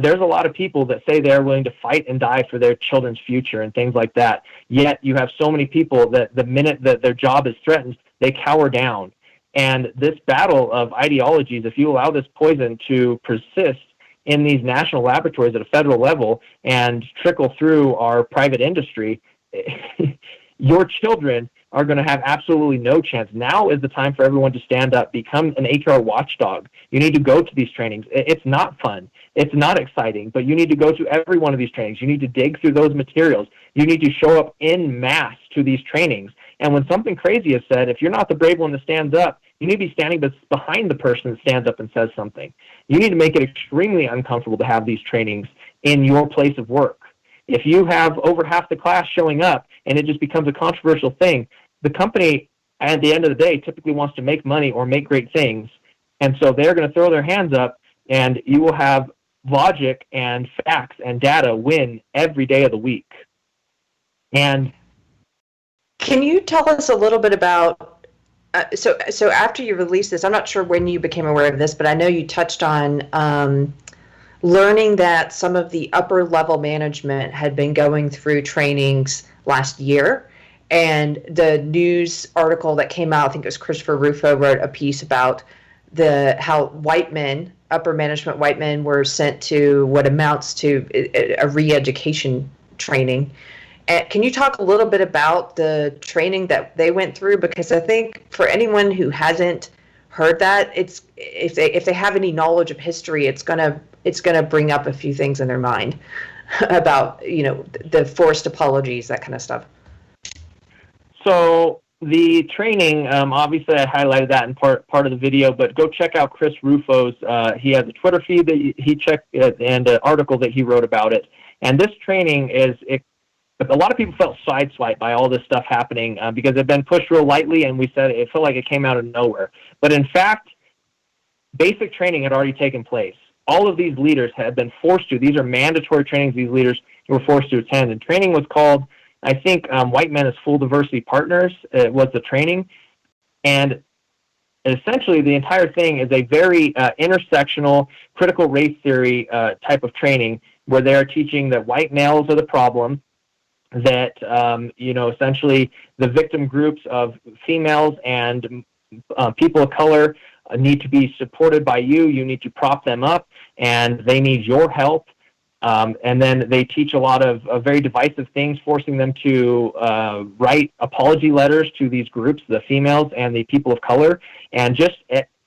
Speaker 3: There's a lot of people that say they're willing to fight and die for their children's future and things like that. Yet you have so many people that the minute that their job is threatened, they cower down. And this battle of ideologies, if you allow this poison to persist in these national laboratories at a federal level and trickle through our private industry, your children are going to have absolutely no chance. Now is the time for everyone to stand up, become an HR watchdog. You need to go to these trainings. It's not fun. It's not exciting, but you need to go to every one of these trainings. You need to dig through those materials. You need to show up en masse to these trainings. And when something crazy is said, if you're not the brave one that stands up, you need to be standing behind the person that stands up and says something. You need to make it extremely uncomfortable to have these trainings in your place of work. If you have over half the class showing up and it just becomes a controversial thing, the company, at the end of the day, typically wants to make money or make great things. And so they're going to throw their hands up, and you will have logic and facts and data win every day of the week. And
Speaker 1: can you tell us a little bit about, so after you released this, I'm not sure when you became aware of this, but I know you touched on learning that some of the upper level management had been going through trainings last year. And the news article that came out, I think it was Christopher Rufo wrote a piece about how white men, upper management white men, were sent to what amounts to a re-education training. Can you talk a little bit about the training that they went through? Because I think for anyone who hasn't heard that, it's if they have any knowledge of history, it's gonna bring up a few things in their mind about the forced apologies, that kind of stuff.
Speaker 3: So the training, obviously I highlighted that in part of the video, but go check out Chris Rufo's. He has a Twitter feed that he checked and an article that he wrote about it. And this training a lot of people felt sideswiped by all this stuff happening because it had been pushed real lightly, and we said it felt like it came out of nowhere. But in fact, basic training had already taken place. All of these leaders had been forced to. These are mandatory trainings these leaders were forced to attend. And training was called, I think, White Men as Full Diversity Partners was the training. And essentially the entire thing is a very intersectional critical race theory type of training where they are teaching that white males are the problem, that, essentially the victim groups of females and people of color need to be supported by you. You need to prop them up, and they need your help. And then they teach a lot of very divisive things, forcing them to write apology letters to these groups, the females and the people of color, and just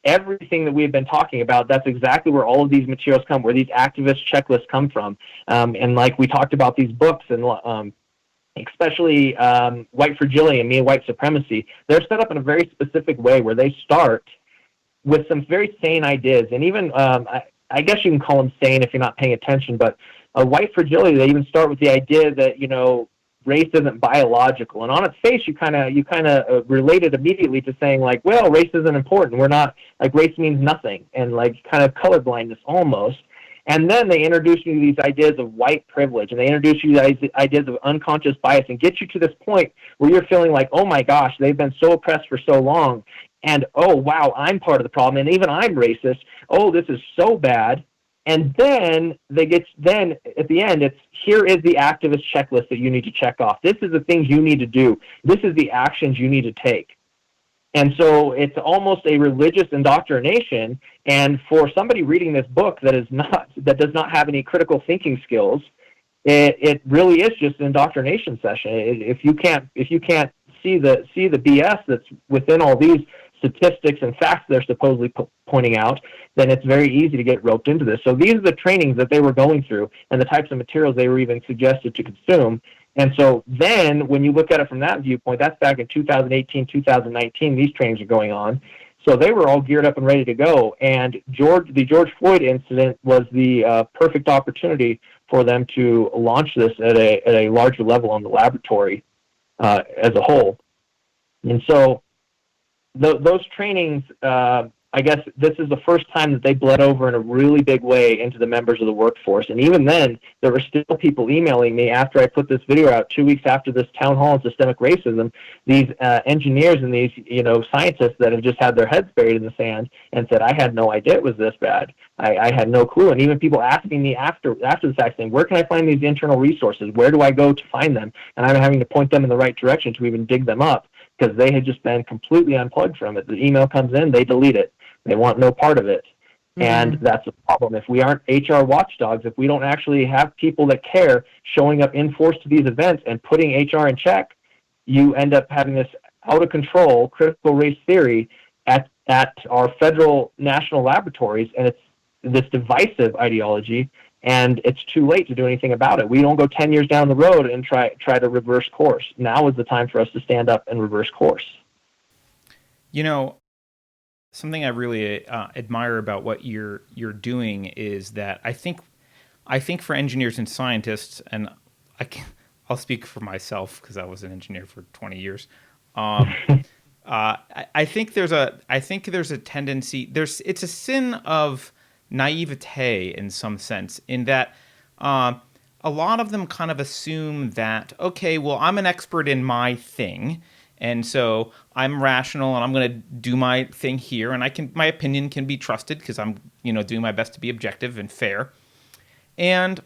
Speaker 3: everything that we've been talking about. That's exactly where all of these materials come, where these activist checklists come from. And like we talked about these books, and especially White Fragility and Me and White Supremacy, they're set up in a very specific way where they start with some very sane ideas. And even I guess you can call them sane if you're not paying attention, but White Fragility, they even start with the idea that, race isn't biological. And on its face, you kind of relate it immediately to saying, like, well, race isn't important. We're not, like, race means nothing, and, like, kind of colorblindness almost. And then they introduce you to these ideas of white privilege, and they introduce you to these ideas of unconscious bias, and get you to this point where you're feeling like, oh my gosh, they've been so oppressed for so long, and oh wow, I'm part of the problem, and even I'm racist. Oh, this is so bad. And then then at the end, it's, here is the activist checklist that you need to check off. This is the things you need to do. This is the actions you need to take. And so it's almost a religious indoctrination. And for somebody reading this book that does not have any critical thinking skills, it really is just an indoctrination session. If you can't see the BS that's within all these statistics and facts they're supposedly pointing out, then it's very easy to get roped into this. So these are the trainings that they were going through and the types of materials they were even suggested to consume. And so then when you look at it from that viewpoint, that's back in 2018, 2019, these trainings are going on. So they were all geared up and ready to go. And the George Floyd incident was the perfect opportunity for them to launch this at a larger level on the laboratory as a whole. And so those trainings, I guess this is the first time that they bled over in a really big way into the members of the workforce. And even then, there were still people emailing me after I put this video out 2 weeks after this town hall on systemic racism, these engineers and these, scientists that have just had their heads buried in the sand and said, I had no idea it was this bad. I had no clue. And even people asking me after the fact saying, where can I find these internal resources? Where do I go to find them? And I'm having to point them in the right direction to even dig them up, because they had just been completely unplugged from it. The email comes in, they delete it. They want no part of it. Mm-hmm. And that's a problem. If we aren't HR watchdogs, if we don't actually have people that care showing up in force to these events and putting HR in check, you end up having this out-of-control critical race theory at our federal national laboratories, and it's this divisive ideology, and it's too late to do anything about it. We don't go 10 years down the road and try to reverse course. Now is the time for us to stand up and reverse course.
Speaker 2: Something I really admire about what you're doing is that I think for engineers and scientists, and I'll speak for myself because I was an engineer for 20 years. I think there's a tendency, it's a sin of naivete in some sense, in that a lot of them kind of assume that, okay, well, I'm an expert in my thing, and so I'm rational and I'm going to do my thing here, and my opinion can be trusted because I'm, doing my best to be objective and fair. And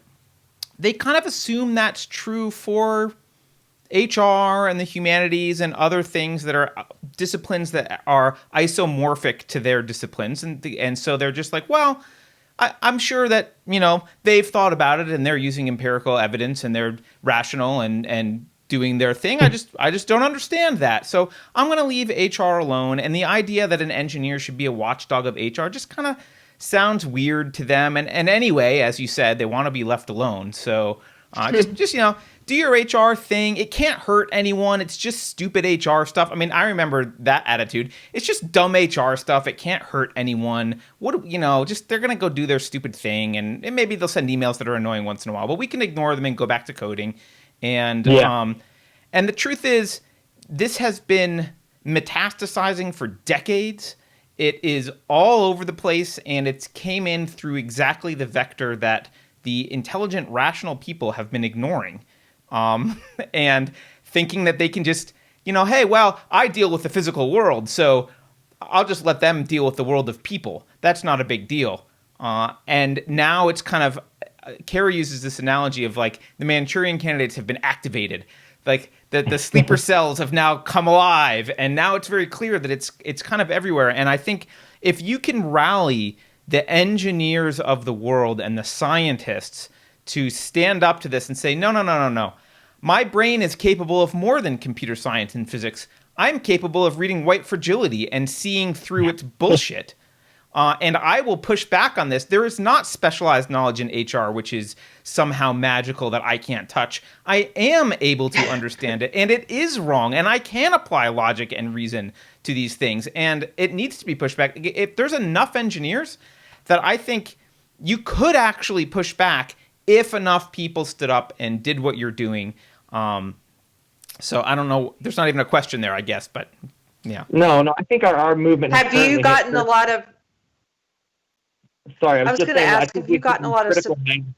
Speaker 2: they kind of assume that's true for HR and the humanities and other things that are disciplines that are isomorphic to their disciplines. And so they're just like, well, I'm sure that, they've thought about it and they're using empirical evidence and they're rational and doing their thing. I just don't understand that. So I'm going to leave HR alone. And the idea that an engineer should be a watchdog of HR just kind of sounds weird to them. And anyway, as you said, they want to be left alone. So just do your HR thing. It can't hurt anyone. It's just stupid HR stuff. I mean, I remember that attitude. It's just dumb HR stuff. It can't hurt anyone. Just they're going to go do their stupid thing. And maybe they'll send emails that are annoying once in a while, but we can ignore them and go back to coding. And and the truth is, this has been metastasizing for decades. It is all over the place, and it's came in through exactly the vector that the intelligent, rational people have been ignoring, and thinking that they can just, hey, well, I deal with the physical world, so I'll just let them deal with the world of people. That's not a big deal. And now it's kind of, Keri uses this analogy of like the Manchurian candidates have been activated. Like the sleeper cells have now come alive, and now it's very clear that it's kind of everywhere. And I think if you can rally the engineers of the world and the scientists to stand up to this and say, no. My brain is capable of more than computer science and physics. I'm capable of reading white fragility and seeing through its bullshit. And I will push back on this. There is not specialized knowledge in HR, which is somehow magical that I can't touch. I am able to understand it, and it is wrong, and I can apply logic and reason to these things, and it needs to be pushed back. If there's enough engineers that I think you could actually push back if enough people stood up and did what you're doing. So I don't know. There's not even a question there, I guess, but yeah.
Speaker 3: No, I think our movement
Speaker 1: Have you gotten a lot of...
Speaker 3: Sorry, I was
Speaker 1: just going to ask, have you gotten a lot of...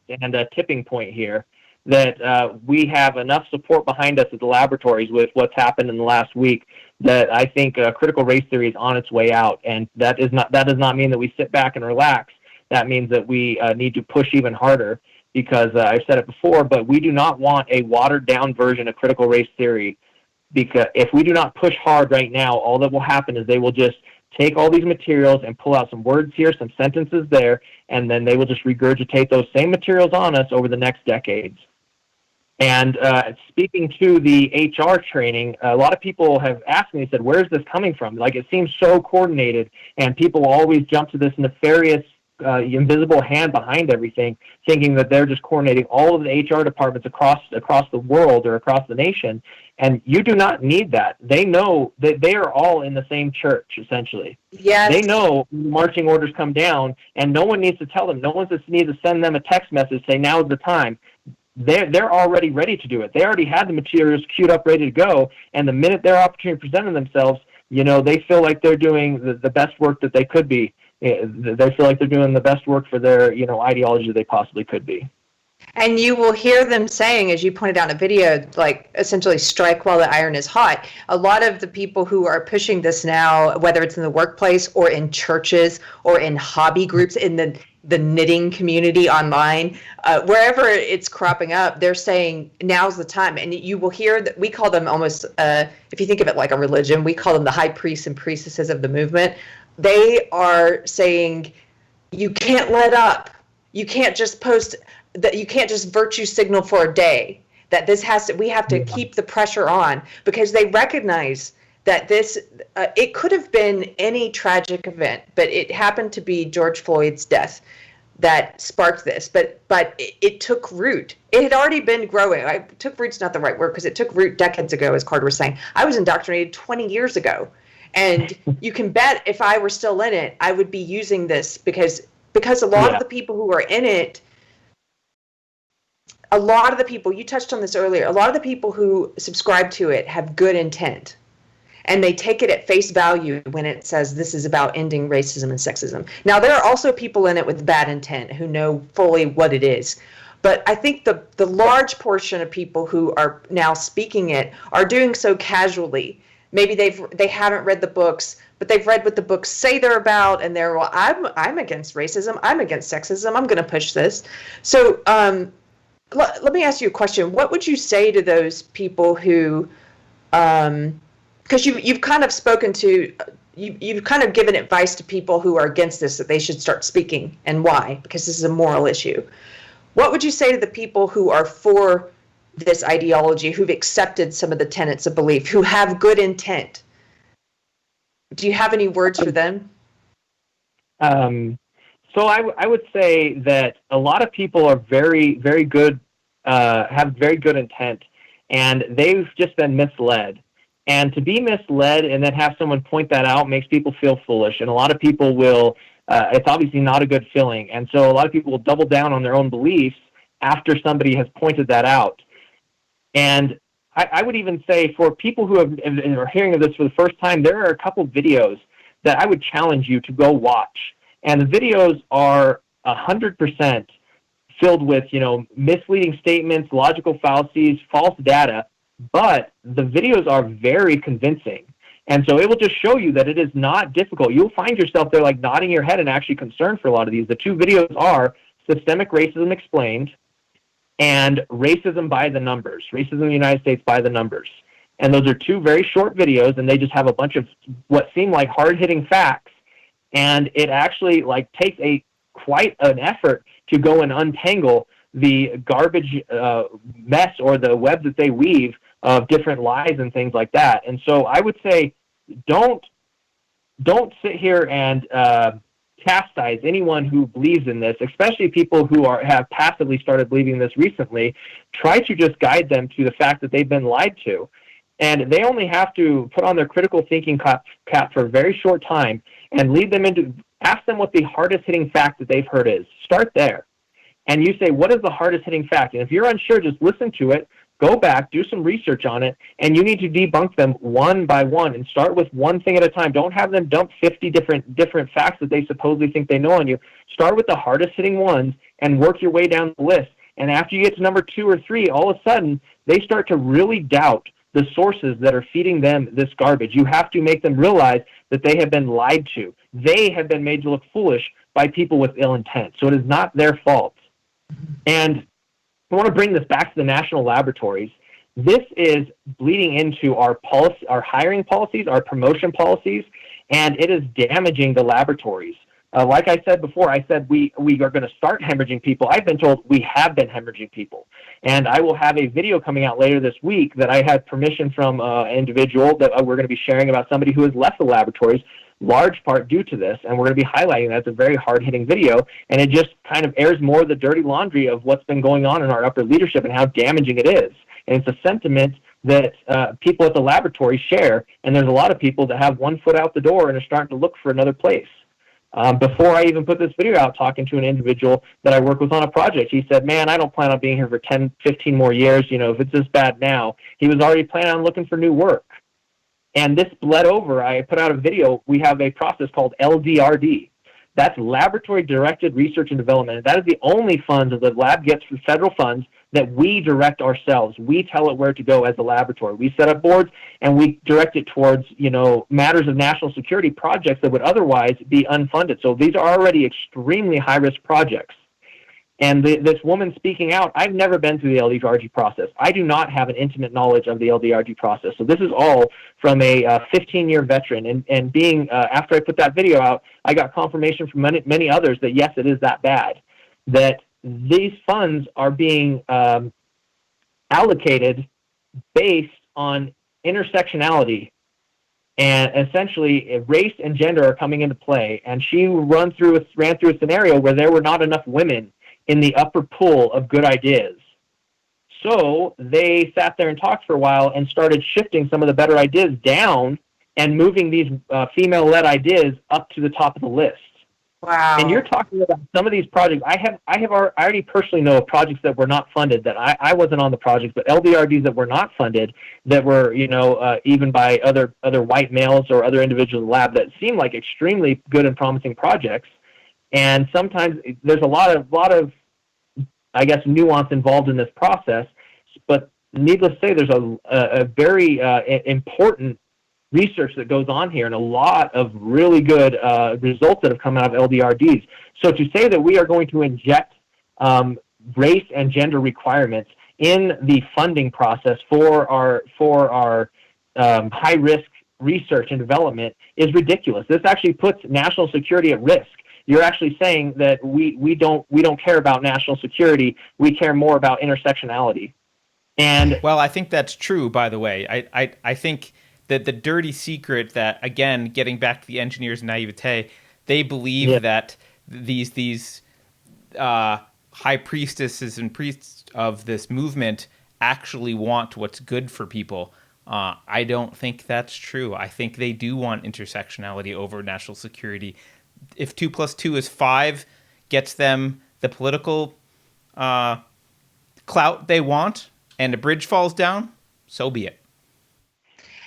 Speaker 3: And a tipping point here that we have enough support behind us at the laboratories with what's happened in the last week that I think critical race theory is on its way out. And that does not mean that we sit back and relax. That means that we need to push even harder, because I've said it before, but we do not want a watered-down version of critical race theory, because if we do not push hard right now, all that will happen is they will just take all these materials and pull out some words here, some sentences there, and then they will just regurgitate those same materials on us over the next decades. And speaking to the HR training, a lot of people have asked me, said, where's this coming from? Like, it seems so coordinated, and people always jump to this nefarious invisible hand behind everything, thinking that they're just coordinating all of the HR departments across the world or across the nation. And you do not need that. They know that they are all in the same church, essentially.
Speaker 1: Yes.
Speaker 3: They know marching orders come down, and no one needs to tell them. No one needs to send them a text message saying, now's the time. They're already ready to do it. They already had the materials queued up, ready to go, and the minute their opportunity presented themselves, they feel like they're doing the best work that they could be. They feel like they're doing the best work for their, ideology they possibly could be.
Speaker 1: And you will hear them saying, as you pointed out in a video, like essentially strike while the iron is hot. A lot of the people who are pushing this now, whether it's in the workplace or in churches or in hobby groups, in the knitting community online, wherever it's cropping up, they're saying now's the time. And you will hear that we call them almost, if you think of it like a religion, we call them the high priests and priestesses of the movement. They are saying, you can't let up. You can't just post that. You can't just virtue signal for a day. That we have to keep the pressure on, because they recognize that this, it could have been any tragic event, but it happened to be George Floyd's death that sparked this. But it took root. It had already been growing. Took root's not the right word, because it took root decades ago, as Carter was saying. I was indoctrinated 20 years ago. And you can bet if I were still in it, I would be using this because a lot of the people who are in it, a lot of the people, you touched on this earlier, a lot of the people who subscribe to it have good intent. And they take it at face value when it says this is about ending racism and sexism. Now, there are also people in it with bad intent who know fully what it is. But I think the large portion of people who are now speaking it are doing so casually. Maybe they haven't read the books, but they've read what the books say they're about, and they're, well, I'm against racism, I'm against sexism, I'm going to push this. So let me ask you a question. What would you say to those people who, because you've kind of spoken to, you've kind of given advice to people who are against this, that they should start speaking, and why? Because this is a moral issue. What would you say to the people who are for this ideology, who've accepted some of the tenets of belief, who have good intent. Do you have any words for them?
Speaker 3: So I would say that a lot of people are very, very good, have very good intent, and they've just been misled. And to be misled and then have someone point that out makes people feel foolish. And a lot of people will, it's obviously not a good feeling. And so a lot of people will double down on their own beliefs after somebody has pointed that out. And I would even say for people who are hearing of this for the first time, there are a couple videos that I would challenge you to go watch. And the videos are 100% filled with, misleading statements, logical fallacies, false data, but the videos are very convincing. And so it will just show you that it is not difficult. You'll find yourself there like nodding your head and actually concerned for a lot of these. The two videos are Systemic Racism Explained and Racism by the Numbers, Racism in the United States by the Numbers. And those are two very short videos, and they just have a bunch of what seem like hard-hitting facts. And it actually takes quite an effort to go and untangle the garbage mess or the web that they weave of different lies and things like that. And so I would say don't sit here and chastise anyone who believes in this, especially people who have passively started believing this recently. Try to just guide them to the fact that they've been lied to. And they only have to put on their critical thinking cap for a very short time and lead them ask them what the hardest hitting fact that they've heard is. Start there. And you say, what is the hardest hitting fact? And if you're unsure, just listen to it, go back, do some research on it, and you need to debunk them one by one and start with one thing at a time. Don't have them dump 50 different facts that they supposedly think they know on you. Start with the hardest hitting ones and work your way down the list. And after you get to number 2 or 3, all of a sudden, they start to really doubt the sources that are feeding them this garbage. You have to make them realize that they have been lied to. They have been made to look foolish by people with ill intent. So it is not their fault. And I want to bring this back to the national laboratories. This is bleeding into our policy, our hiring policies, our promotion policies, and it is damaging the laboratories. Like I said before, I said we are going to start hemorrhaging people. I've been told we have been hemorrhaging people. And I will have a video coming out later this week that I had permission from an individual that we're going to be sharing about somebody who has left the laboratories, large part due to this. And we're going to be highlighting that. It's a very hard-hitting video. And it just kind of airs more of the dirty laundry of what's been going on in our upper leadership and how damaging it is. And it's a sentiment that people at the laboratory share. And there's a lot of people that have one foot out the door and are starting to look for another place. Before I even put this video out, talking to an individual that I work with on a project, he said, man, I don't plan on being here for 10, 15 more years. If it's this bad now, he was already planning on looking for new work. And this bled over. I put out a video. We have a process called LDRD. That's Laboratory Directed Research and Development. And that is the only funds that the lab gets from federal funds that we direct ourselves. We tell it where to go as a laboratory. We set up boards and we direct it towards, matters of national security projects that would otherwise be unfunded. So these are already extremely high-risk projects. And this woman speaking out, I've never been through the LDRG process. I do not have an intimate knowledge of the LDRG process. So this is all from a 15-year veteran. And being, after I put that video out, I got confirmation from many others that, yes, it is that bad, that these funds are being allocated based on intersectionality, and essentially race and gender are coming into play. And she ran through a scenario where there were not enough women in the upper pool of good ideas. So they sat there and talked for a while and started shifting some of the better ideas down and moving these female-led ideas up to the top of the list.
Speaker 1: Wow.
Speaker 3: And you're talking about some of these projects. I already personally know of projects that were not funded, that I wasn't on the projects, but LDRDs that were not funded, that were, even by other white males or other individuals in the lab that seemed like extremely good and promising projects. And sometimes there's a lot of, I guess, nuance involved in this process. But needless to say, there's a very important research that goes on here and a lot of really good results that have come out of LDRDs. So to say that we are going to inject race and gender requirements in the funding process for our high-risk research and development is ridiculous. This actually puts national security at risk. You're actually saying that we don't care about national security. We care more about intersectionality. And
Speaker 2: well, I think that's true, by the way. I think that the dirty secret that, again, getting back to the engineers' naivete, they believe that these high priestesses and priests of this movement actually want what's good for people. I don't think that's true. I think they do want intersectionality over national security. If 2 + 2 is 5 gets them the political clout they want, and the bridge falls down, so be it.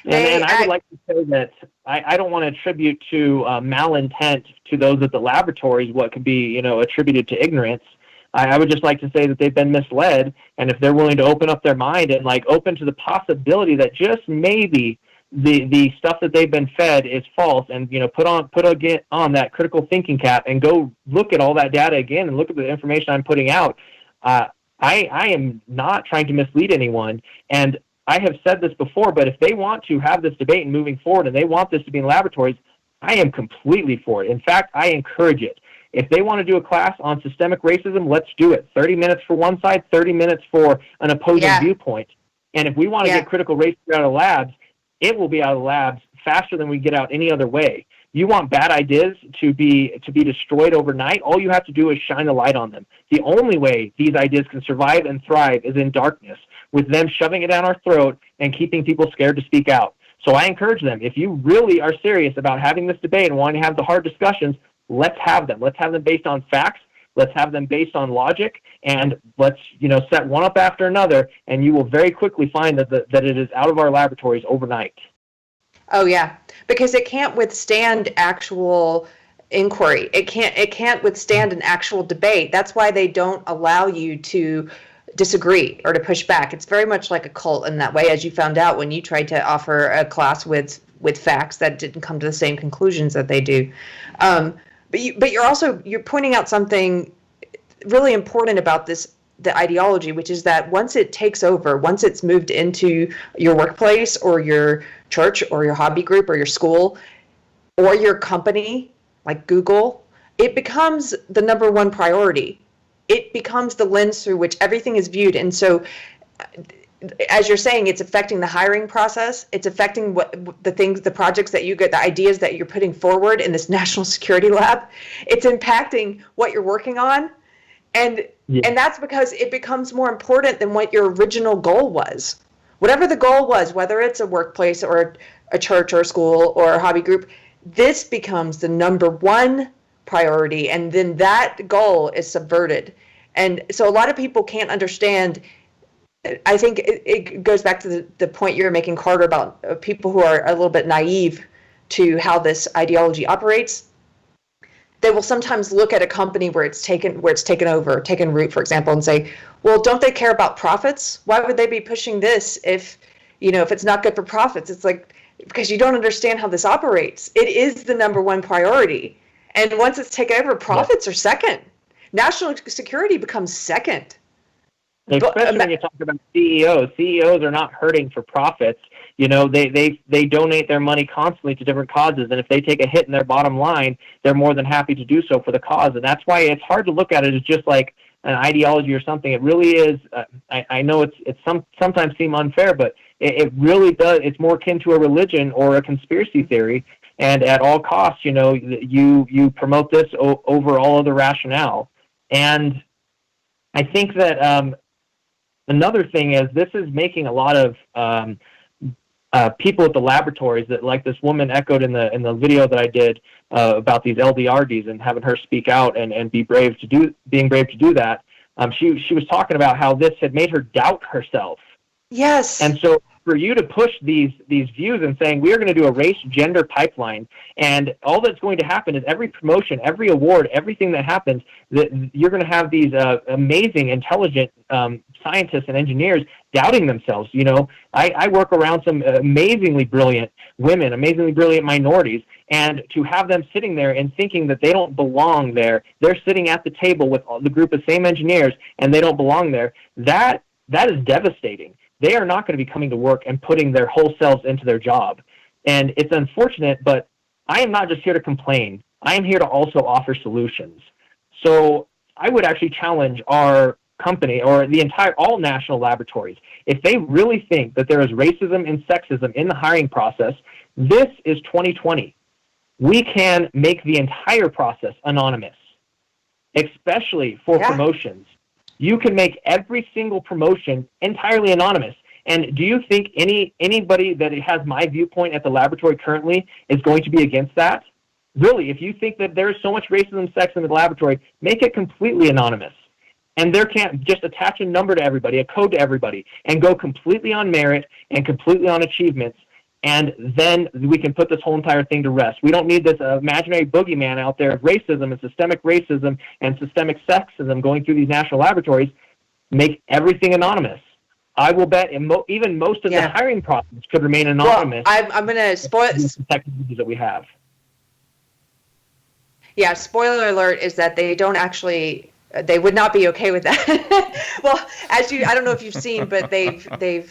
Speaker 3: And I would like to say that I don't want to attribute to malintent to those at the laboratories what could be, attributed to ignorance. I would just like to say that they've been misled, and if they're willing to open up their mind and open to the possibility that just maybe the stuff that they've been fed is false, and put on that critical thinking cap and go look at all that data again and look at the information I'm putting out. I am not trying to mislead anyone, and I have said this before, but if they want to have this debate and moving forward and they want this to be in laboratories, I am completely for it. In fact, I encourage it. If they want to do a class on systemic racism, let's do it. 30 minutes for one side, 30 minutes for an opposing viewpoint. And if we want to get critical race theory out of labs, it will be out of labs faster than we get out any other way. You want bad ideas to be destroyed overnight, all you have to do is shine a light on them. The only way these ideas can survive and thrive is in darkness, with them shoving it down our throat and keeping people scared to speak out. So I encourage them, if you really are serious about having this debate and wanting to have the hard discussions, let's have them. Let's have them based on facts. Let's have them based on logic, and let's set one up after another, and you will very quickly find that it is out of our laboratories overnight.
Speaker 1: Oh yeah, because it can't withstand actual inquiry. It can't withstand an actual debate. That's why they don't allow you to disagree or to push back. It's very much like a cult in that way, as you found out when you tried to offer a class with facts that didn't come to the same conclusions that they do. But you're pointing out something really important about the ideology, which is that once it takes over, once it's moved into your workplace or your church or your hobby group or your school or your company, like Google, it becomes the number one priority. It becomes the lens through which everything is viewed. And so, as you're saying, it's affecting the hiring process. It's affecting the projects that you get, the ideas that you're putting forward in this national security lab. It's impacting what you're working on. And that's because it becomes more important than what your original goal was. Whatever the goal was, whether it's a workplace or a church or a school or a hobby group, this becomes the number one priority, and then that goal is subverted. And so a lot of people can't understand. I think it goes back to the point you were making, Carter, about people who are a little bit naive to how this ideology operates. They will sometimes look at a company where it's taken root, for example, and say, well, don't they care about profits? Why would they be pushing this if it's not good for profits? It's like, because you don't understand how this operates. It is the number one priority. And once it's taken over, profits are second. National security becomes second.
Speaker 3: Especially when you talk about CEOs. CEOs are not hurting for profits. They donate their money constantly to different causes, and if they take a hit in their bottom line, they're more than happy to do so for the cause. And that's why it's hard to look at it as just like an ideology or something. It really is. I know it's sometimes seem unfair, but it really does. It's more akin to a religion or a conspiracy theory. And at all costs, you promote this over all other rationale. And I think that another thing is this is making a lot of people at the laboratories, that, like this woman echoed in the video that I did about these LDRDs and having her speak out and being brave to do that. She was talking about how this had made her doubt herself.
Speaker 1: Yes.
Speaker 3: And so for you to push these views and saying we are going to do a race gender pipeline, and all that's going to happen is every promotion, every award, everything that happens, that you're going to have these amazing, intelligent scientists and engineers doubting themselves. I work around some amazingly brilliant women, amazingly brilliant minorities, and to have them sitting there and thinking that they don't belong there, they're sitting at the table with the group of same engineers and they don't belong there, that is devastating. They are not going to be coming to work and putting their whole selves into their job. And it's unfortunate, but I am not just here to complain. I am here to also offer solutions. So I would actually challenge our company or all national laboratories, if they really think that there is racism and sexism in the hiring process, this is 2020. We can make the entire process anonymous, especially for promotions. You can make every single promotion entirely anonymous. And do you think anybody that has my viewpoint at the laboratory currently is going to be against that? Really, if you think that there's so much racism and sex in the laboratory, make it completely anonymous. And there can't just attach a number to everybody, a code to everybody, and go completely on merit and completely on achievements. And then we can put this whole entire thing to rest. We don't need this imaginary boogeyman out there of racism and systemic sexism going through these national laboratories. Make everything anonymous. I will bet even most of the hiring process could remain anonymous.
Speaker 1: Well, I'm going to spoil
Speaker 3: the technologies that we have.
Speaker 1: Yeah, spoiler alert is that they don't actually. They would not be okay with that. Well, I don't know if you've seen, but they've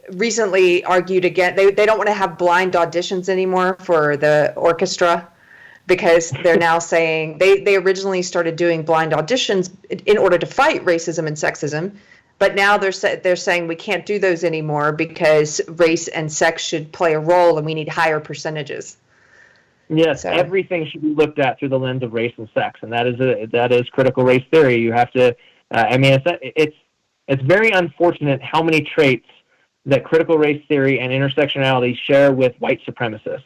Speaker 1: recently argued again. They don't want to have blind auditions anymore for the orchestra, because they're now saying they originally started doing blind auditions in order to fight racism and sexism, but now they're saying we can't do those anymore because race and sex should play a role and we need higher percentages.
Speaker 3: Yes, so everything should be looked at through the lens of race and sex, and that is critical race theory. You have to. It's very unfortunate how many traits that critical race theory and intersectionality share with white supremacists.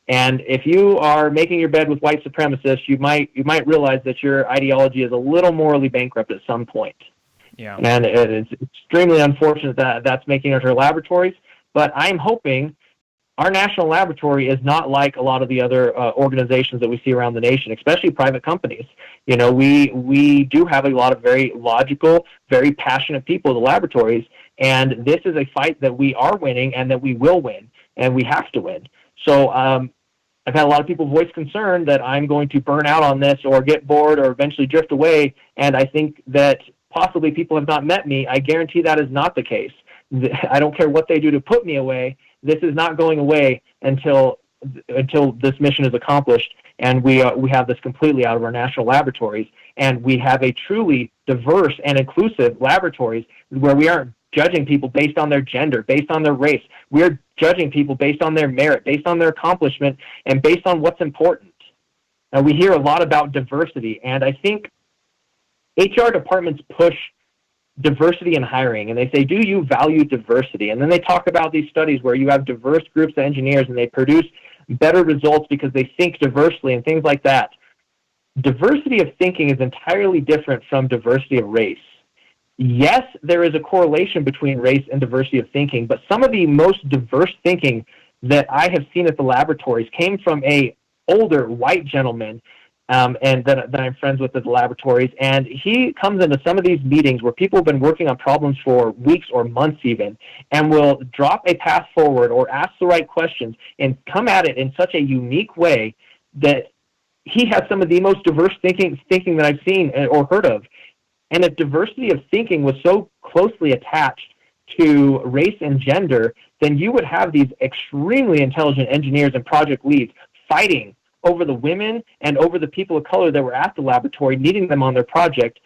Speaker 3: And if you are making your bed with white supremacists, you might realize that your ideology is a little morally bankrupt at some point.
Speaker 2: Yeah.
Speaker 3: And it's extremely unfortunate that that's making it to our laboratories. But I'm hoping our national laboratory is not like a lot of the other organizations that we see around the nation, especially private companies. You know, we do have a lot of very logical, very passionate people in the laboratories, and this is a fight that we are winning and that we will win, and we have to win. So I've had a lot of people voice concern that I'm going to burn out on this or get bored or eventually drift away, and I think that possibly people have not met me. I guarantee that is not the case. I don't care what they do to put me away. This is not going away until this mission is accomplished, and we have this completely out of our national laboratories, and we have a truly diverse and inclusive laboratories where we aren't judging people based on their gender, based on their race. We're judging people based on their merit, based on their accomplishment, and based on what's important. Now, we hear a lot about diversity, and I think HR departments push diversity in hiring, and they say, do you value diversity? And then they talk about these studies where you have diverse groups of engineers and they produce better results because they think diversely and things like that. Diversity of thinking is entirely different from diversity of race. Yes, there is a correlation between race and diversity of thinking, but some of the most diverse thinking that I have seen at the laboratories came from a older white gentleman and that I'm friends with at the laboratories, and he comes into some of these meetings where people have been working on problems for weeks or months even, and will drop a path forward or ask the right questions and come at it in such a unique way that he has some of the most diverse thinking that I've seen or heard of. And if diversity of thinking was so closely attached to race and gender, then you would have these extremely intelligent engineers and project leads fighting over the women and over the people of color that were at the laboratory, needing them on their project.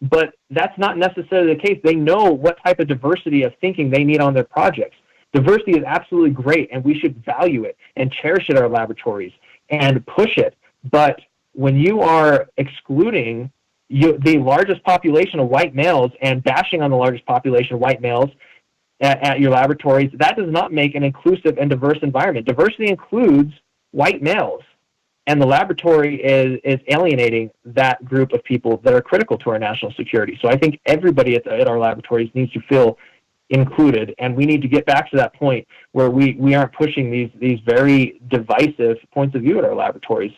Speaker 3: But that's not necessarily the case. They know what type of diversity of thinking they need on their projects. Diversity is absolutely great, and we should value it and cherish it at our laboratories and push it. But when you are excluding the largest population of white males and bashing on the largest population of white males at your laboratories, that does not make an inclusive and diverse environment. Diversity includes white males. And the laboratory is alienating that group of people that are critical to our national security. So I think everybody at our laboratories needs to feel included, and we need to get back to that point where we aren't pushing these very divisive points of view at our laboratories.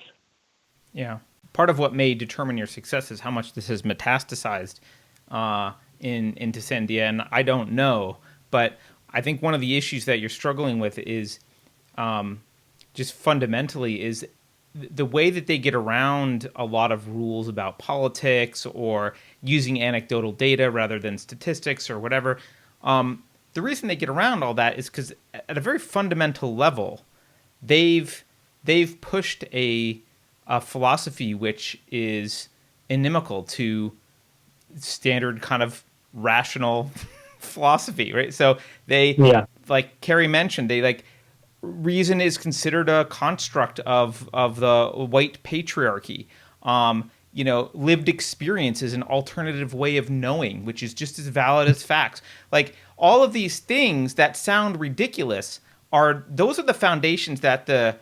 Speaker 2: Yeah. Part of what may determine your success is how much this has metastasized into Sandia, and I don't know. But I think one of the issues that you're struggling with is just fundamentally is the way that they get around a lot of rules about politics or using anecdotal data rather than statistics or whatever. The reason they get around all that is because at a very fundamental level, they've pushed a philosophy which is inimical to standard kind of rational philosophy, right? So they, like Keri mentioned, they like reason is considered a construct of the white patriarchy. Lived experience is an alternative way of knowing, which is just as valid as facts. Like all of these things that sound ridiculous those are the foundations that the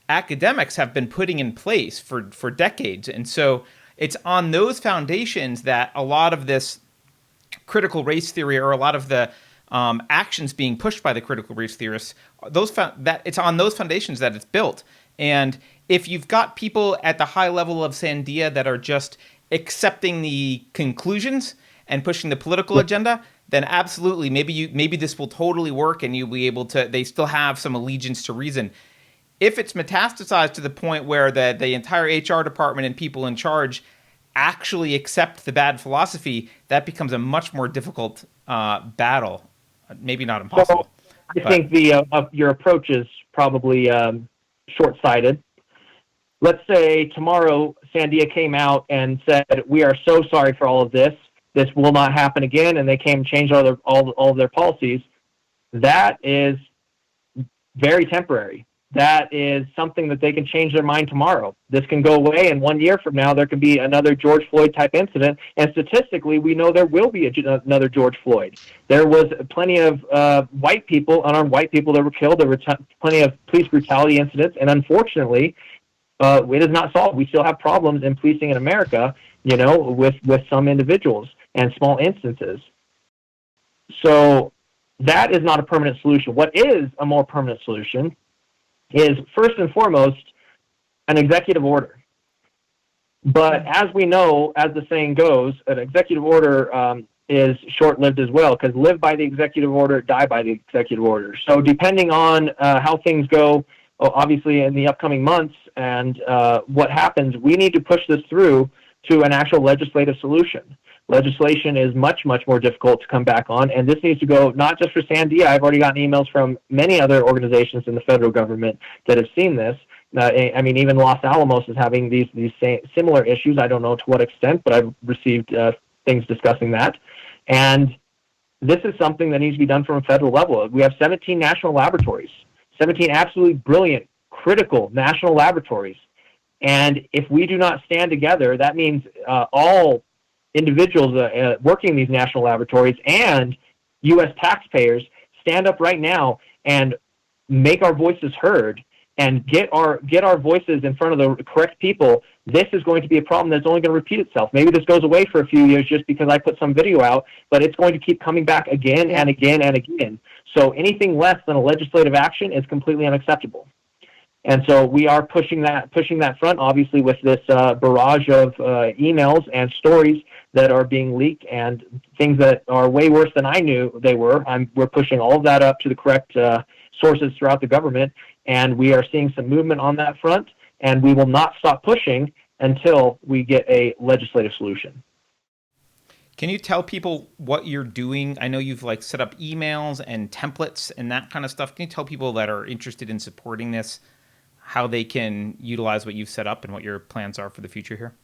Speaker 2: academics have been putting in place for decades. And so it's on those foundations that a lot of this critical race theory, or a lot of the actions being pushed by the critical race theorists, it's on those foundations that it's built. And if you've got people at the high level of Sandia that are just accepting the conclusions and pushing the political agenda, then absolutely, maybe this will totally work, and you'll be able to. They still have some allegiance to reason. If it's metastasized to the point where the entire HR department and people in charge actually accept the bad philosophy, that becomes a much more difficult battle. Maybe not impossible.
Speaker 3: So I think your approach is probably short-sighted. Let's say tomorrow Sandia came out and said, "We are so sorry for all of this. This will not happen again," and they came and changed all of their policies. That is very temporary. That is something that they can change their mind tomorrow. This can go away, and 1 year from now there could be another George Floyd type incident, and statistically we know there will be another George Floyd. There was plenty of white people, unarmed white people that were killed. There were plenty of police brutality incidents, and unfortunately it is not solved. We still have problems in policing in America, with some individuals and small instances. So that is not a permanent solution. What is a more permanent solution is, first and foremost, an executive order. But as we know, as the saying goes, an executive order is short-lived as well, because live by the executive order, die by the executive order. So depending on how things go, obviously in the upcoming months and what happens, we need to push this through to an actual legislative solution. Legislation is much, much more difficult to come back on, and this needs to go not just for Sandia. I've already gotten emails from many other organizations in the federal government that have seen this. Even Los Alamos is having these similar issues. I don't know to what extent, but I've received things discussing that. And this is something that needs to be done from a federal level. We have 17 national laboratories, 17 absolutely brilliant, critical national laboratories. And if we do not stand together, that means all individuals working in these national laboratories and U.S. taxpayers stand up right now and make our voices heard and get our voices in front of the correct people. This is going to be a problem that's only going to repeat itself. Maybe this goes away for a few years just because I put some video out, but it's going to keep coming back again and again and again. So anything less than a legislative action is completely unacceptable. And so we are pushing that front, obviously, with this barrage of emails and stories that are being leaked and things that are way worse than I knew they were. We're pushing all of that up to the correct sources throughout the government, and we are seeing some movement on that front, and we will not stop pushing until we get a legislative solution.
Speaker 2: Can you tell people what you're doing? I know you've set up emails and templates and that kind of stuff. Can you tell people that are interested in supporting this how they can utilize what you've set up and what your plans are for the future here?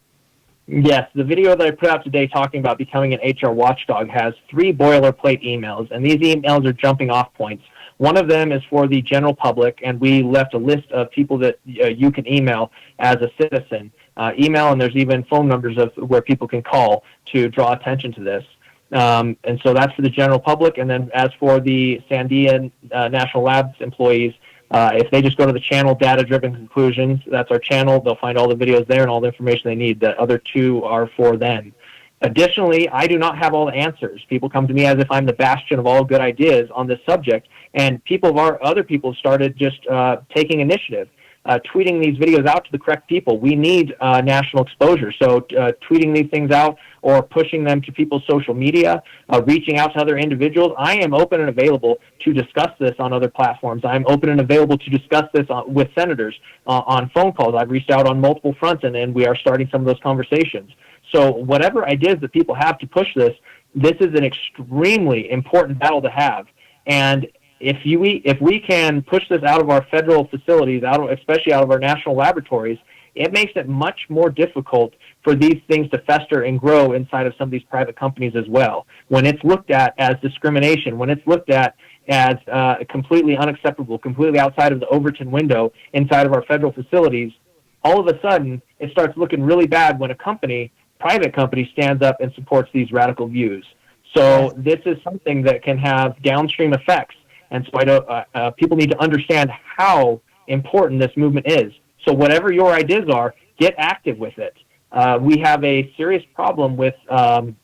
Speaker 3: Yes, the video that I put out today talking about becoming an HR watchdog has 3 boilerplate emails, and these emails are jumping off points. One of them is for the general public, and we left a list of people that you can email as a citizen. Email, and there's even phone numbers of where people can call to draw attention to this. And so that's for the general public. And then as for the Sandia National Labs employees, if they just go to the channel Data-Driven Conclusions, that's our channel. They'll find all the videos there and all the information they need. The other 2 are for them. Additionally, I do not have all the answers. People come to me as if I'm the bastion of all good ideas on this subject, and other people started just taking initiative, tweeting these videos out to the correct people. We need national exposure, so tweeting these things out or pushing them to people's social media, reaching out to other individuals. I am open and available to discuss this on other platforms. I'm open and available to discuss this with senators on phone calls. I've reached out on multiple fronts, and we are starting some of those conversations. So whatever ideas that people have to push this is an extremely important battle to have. And if we can push this out of our federal facilities, especially out of our national laboratories, it makes it much more difficult for these things to fester and grow inside of some of these private companies as well. When it's looked at as discrimination, when it's looked at as completely unacceptable, completely outside of the Overton window inside of our federal facilities, all of a sudden it starts looking really bad when a company, private company, stands up and supports these radical views. So this is something that can have downstream effects. And so people need to understand how important this movement is. So whatever your ideas are, get active with it. We have a serious problem with a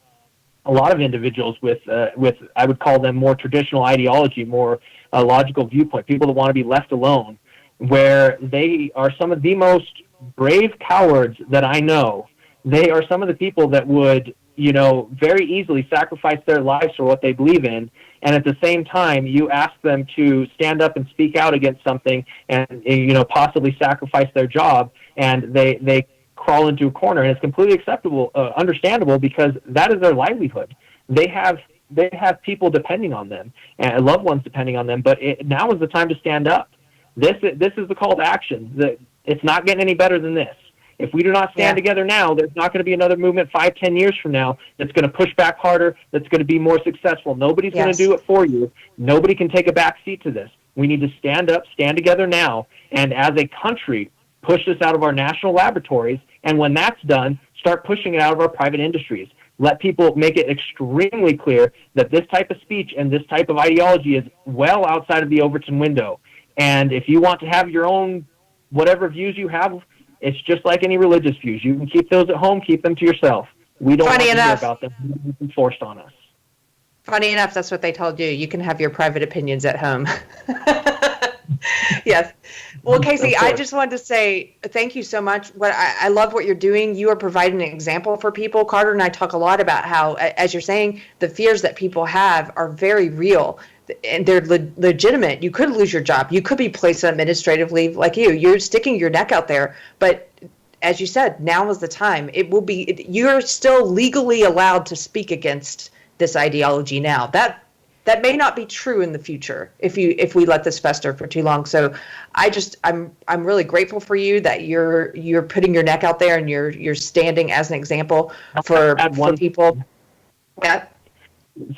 Speaker 3: lot of individuals with I would call them more traditional ideology, more logical viewpoint, people that want to be left alone, where they are some of the most brave cowards that I know. They are some of the people that would, very easily sacrifice their lives for what they believe in. And at the same time, you ask them to stand up and speak out against something and, possibly sacrifice their job, and they crawl into a corner. And it's completely acceptable, understandable, because that is their livelihood. They have people depending on them and loved ones depending on them. But now is the time to stand up. This is the call to action. It's not getting any better than this. If we do not stand together now, there's not going to be another movement 5-10 years from now that's going to push back harder, that's going to be more successful. Nobody's going to do it for you. Nobody can take a back seat to this. We need to stand up, stand together now, and as a country, push this out of our national laboratories, and when that's done, start pushing it out of our private industries. Let people make it extremely clear that this type of speech and this type of ideology is well outside of the Overton window. And if you want to have your own whatever views you have, it's just like any religious views. You can keep those at home, keep them to yourself. We don't want to hear about them being forced on us.
Speaker 1: Funny enough, that's what they told you. You can have your private opinions at home. Yes. Well, Casey, I just wanted to say thank you so much. I love what you're doing. You are providing an example for people. Carter and I talk a lot about how, as you're saying, the fears that people have are very real. And they're legitimate. You could lose your job. You could be placed on administrative leave like you. You're sticking your neck out there. But as you said, now is the time. You're still legally allowed to speak against this ideology now. That may not be true in the future if we let this fester for too long. So I'm really grateful for you that you're putting your neck out there and you're standing as an example for people. Yeah.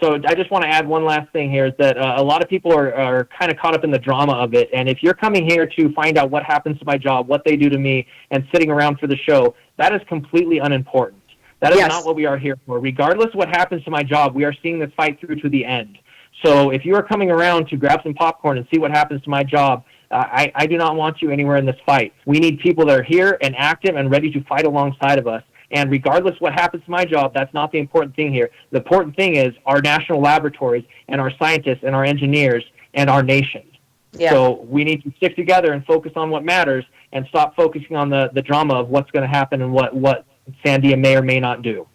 Speaker 3: So I just want to add one last thing here, is that a lot of people are kind of caught up in the drama of it. And if you're coming here to find out what happens to my job, what they do to me, and sitting around for the show, that is completely unimportant. That is not what we are here for. Regardless of what happens to my job, we are seeing this fight through to the end. So if you are coming around to grab some popcorn and see what happens to my job, I do not want you anywhere in this fight. We need people that are here and active and ready to fight alongside of us. And regardless of what happens to my job, that's not the important thing here. The important thing is our national laboratories and our scientists and our engineers and our nation. Yeah. So we need to stick together and focus on what matters and stop focusing on the drama of what's going to happen and what Sandia may or may not do.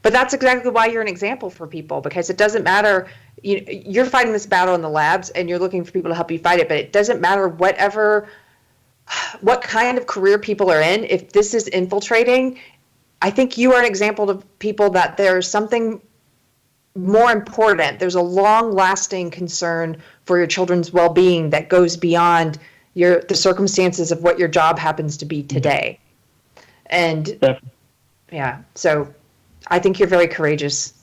Speaker 1: But that's exactly why you're an example for people, because it doesn't matter. You're fighting this battle in the labs and you're looking for people to help you fight it, but it doesn't matter what kind of career people are in. If this is infiltrating, I think you are an example to people that there's something more important. There's a long-lasting concern for your children's well-being that goes beyond the circumstances of what your job happens to be today. And so I think you're very courageous.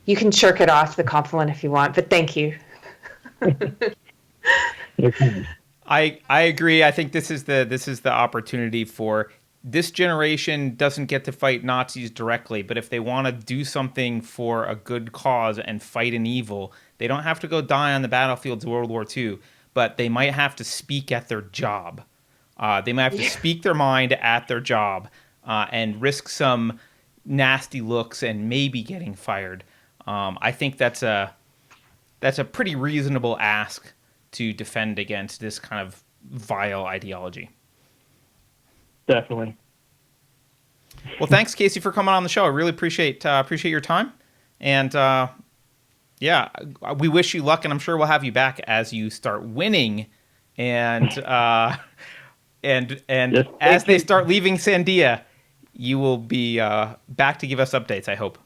Speaker 1: You can shirk it off, the compliment, if you want, but thank you.
Speaker 2: I agree. I think this is the opportunity for this generation. Doesn't get to fight Nazis directly, but if they want to do something for a good cause and fight an evil, they don't have to go die on the battlefields of World War II, but they might have to speak at their job. They might have to speak their mind at their job and risk some nasty looks and maybe getting fired. I think that's a pretty reasonable ask to defend against this kind of vile ideology.
Speaker 3: Definitely.
Speaker 2: Well, thanks, Casey, for coming on the show. I really appreciate your time, and we wish you luck, and I'm sure we'll have you back as you start winning, and as they start leaving Sandia, you will be back to give us updates, I hope.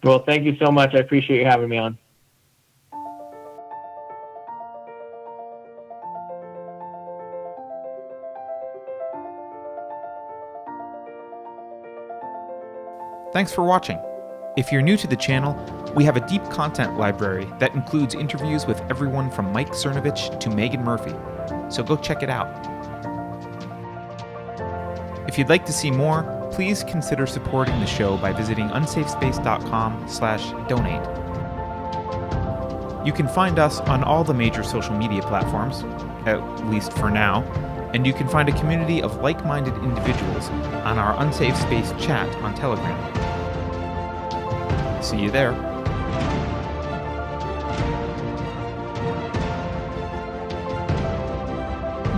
Speaker 3: Well, thank you so much. I appreciate you having me on.
Speaker 2: Thanks for watching. If you're new to the channel, we have a deep content library that includes interviews with everyone from Mike Cernovich to Megan Murphy, so go check it out. If you'd like to see more, please consider supporting the show by visiting unsafespace.com/donate. You can find us on all the major social media platforms, at least for now, and you can find a community of like-minded individuals on our Unsafe Space chat on Telegram. See you there.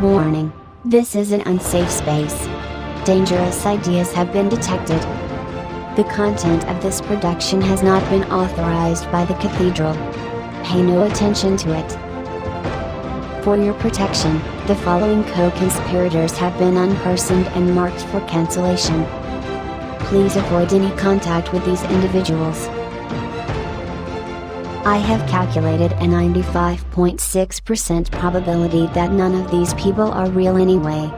Speaker 4: Warning. This is an unsafe space. Dangerous ideas have been detected. The content of this production has not been authorized by the Cathedral. Pay no attention to it. For your protection, the following co-conspirators have been unpersoned and marked for cancellation. Please avoid any contact with these individuals. I have calculated a 95.6% probability that none of these people are real anyway.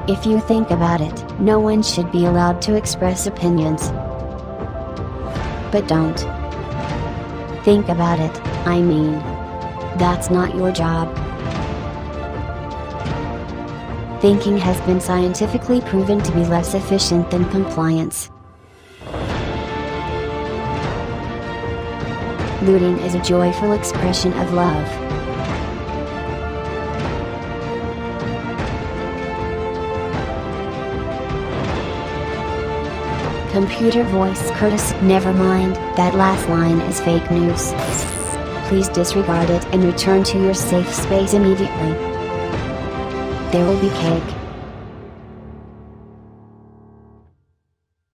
Speaker 4: If you think about it, no one should be allowed to express opinions. But don't. Think about it, I mean. That's not your job. Thinking has been scientifically proven to be less efficient than compliance. Looting is a joyful expression of love. Computer voice Curtis, never mind, that last line is fake news. Please disregard it and return to your safe space immediately. There will be cake.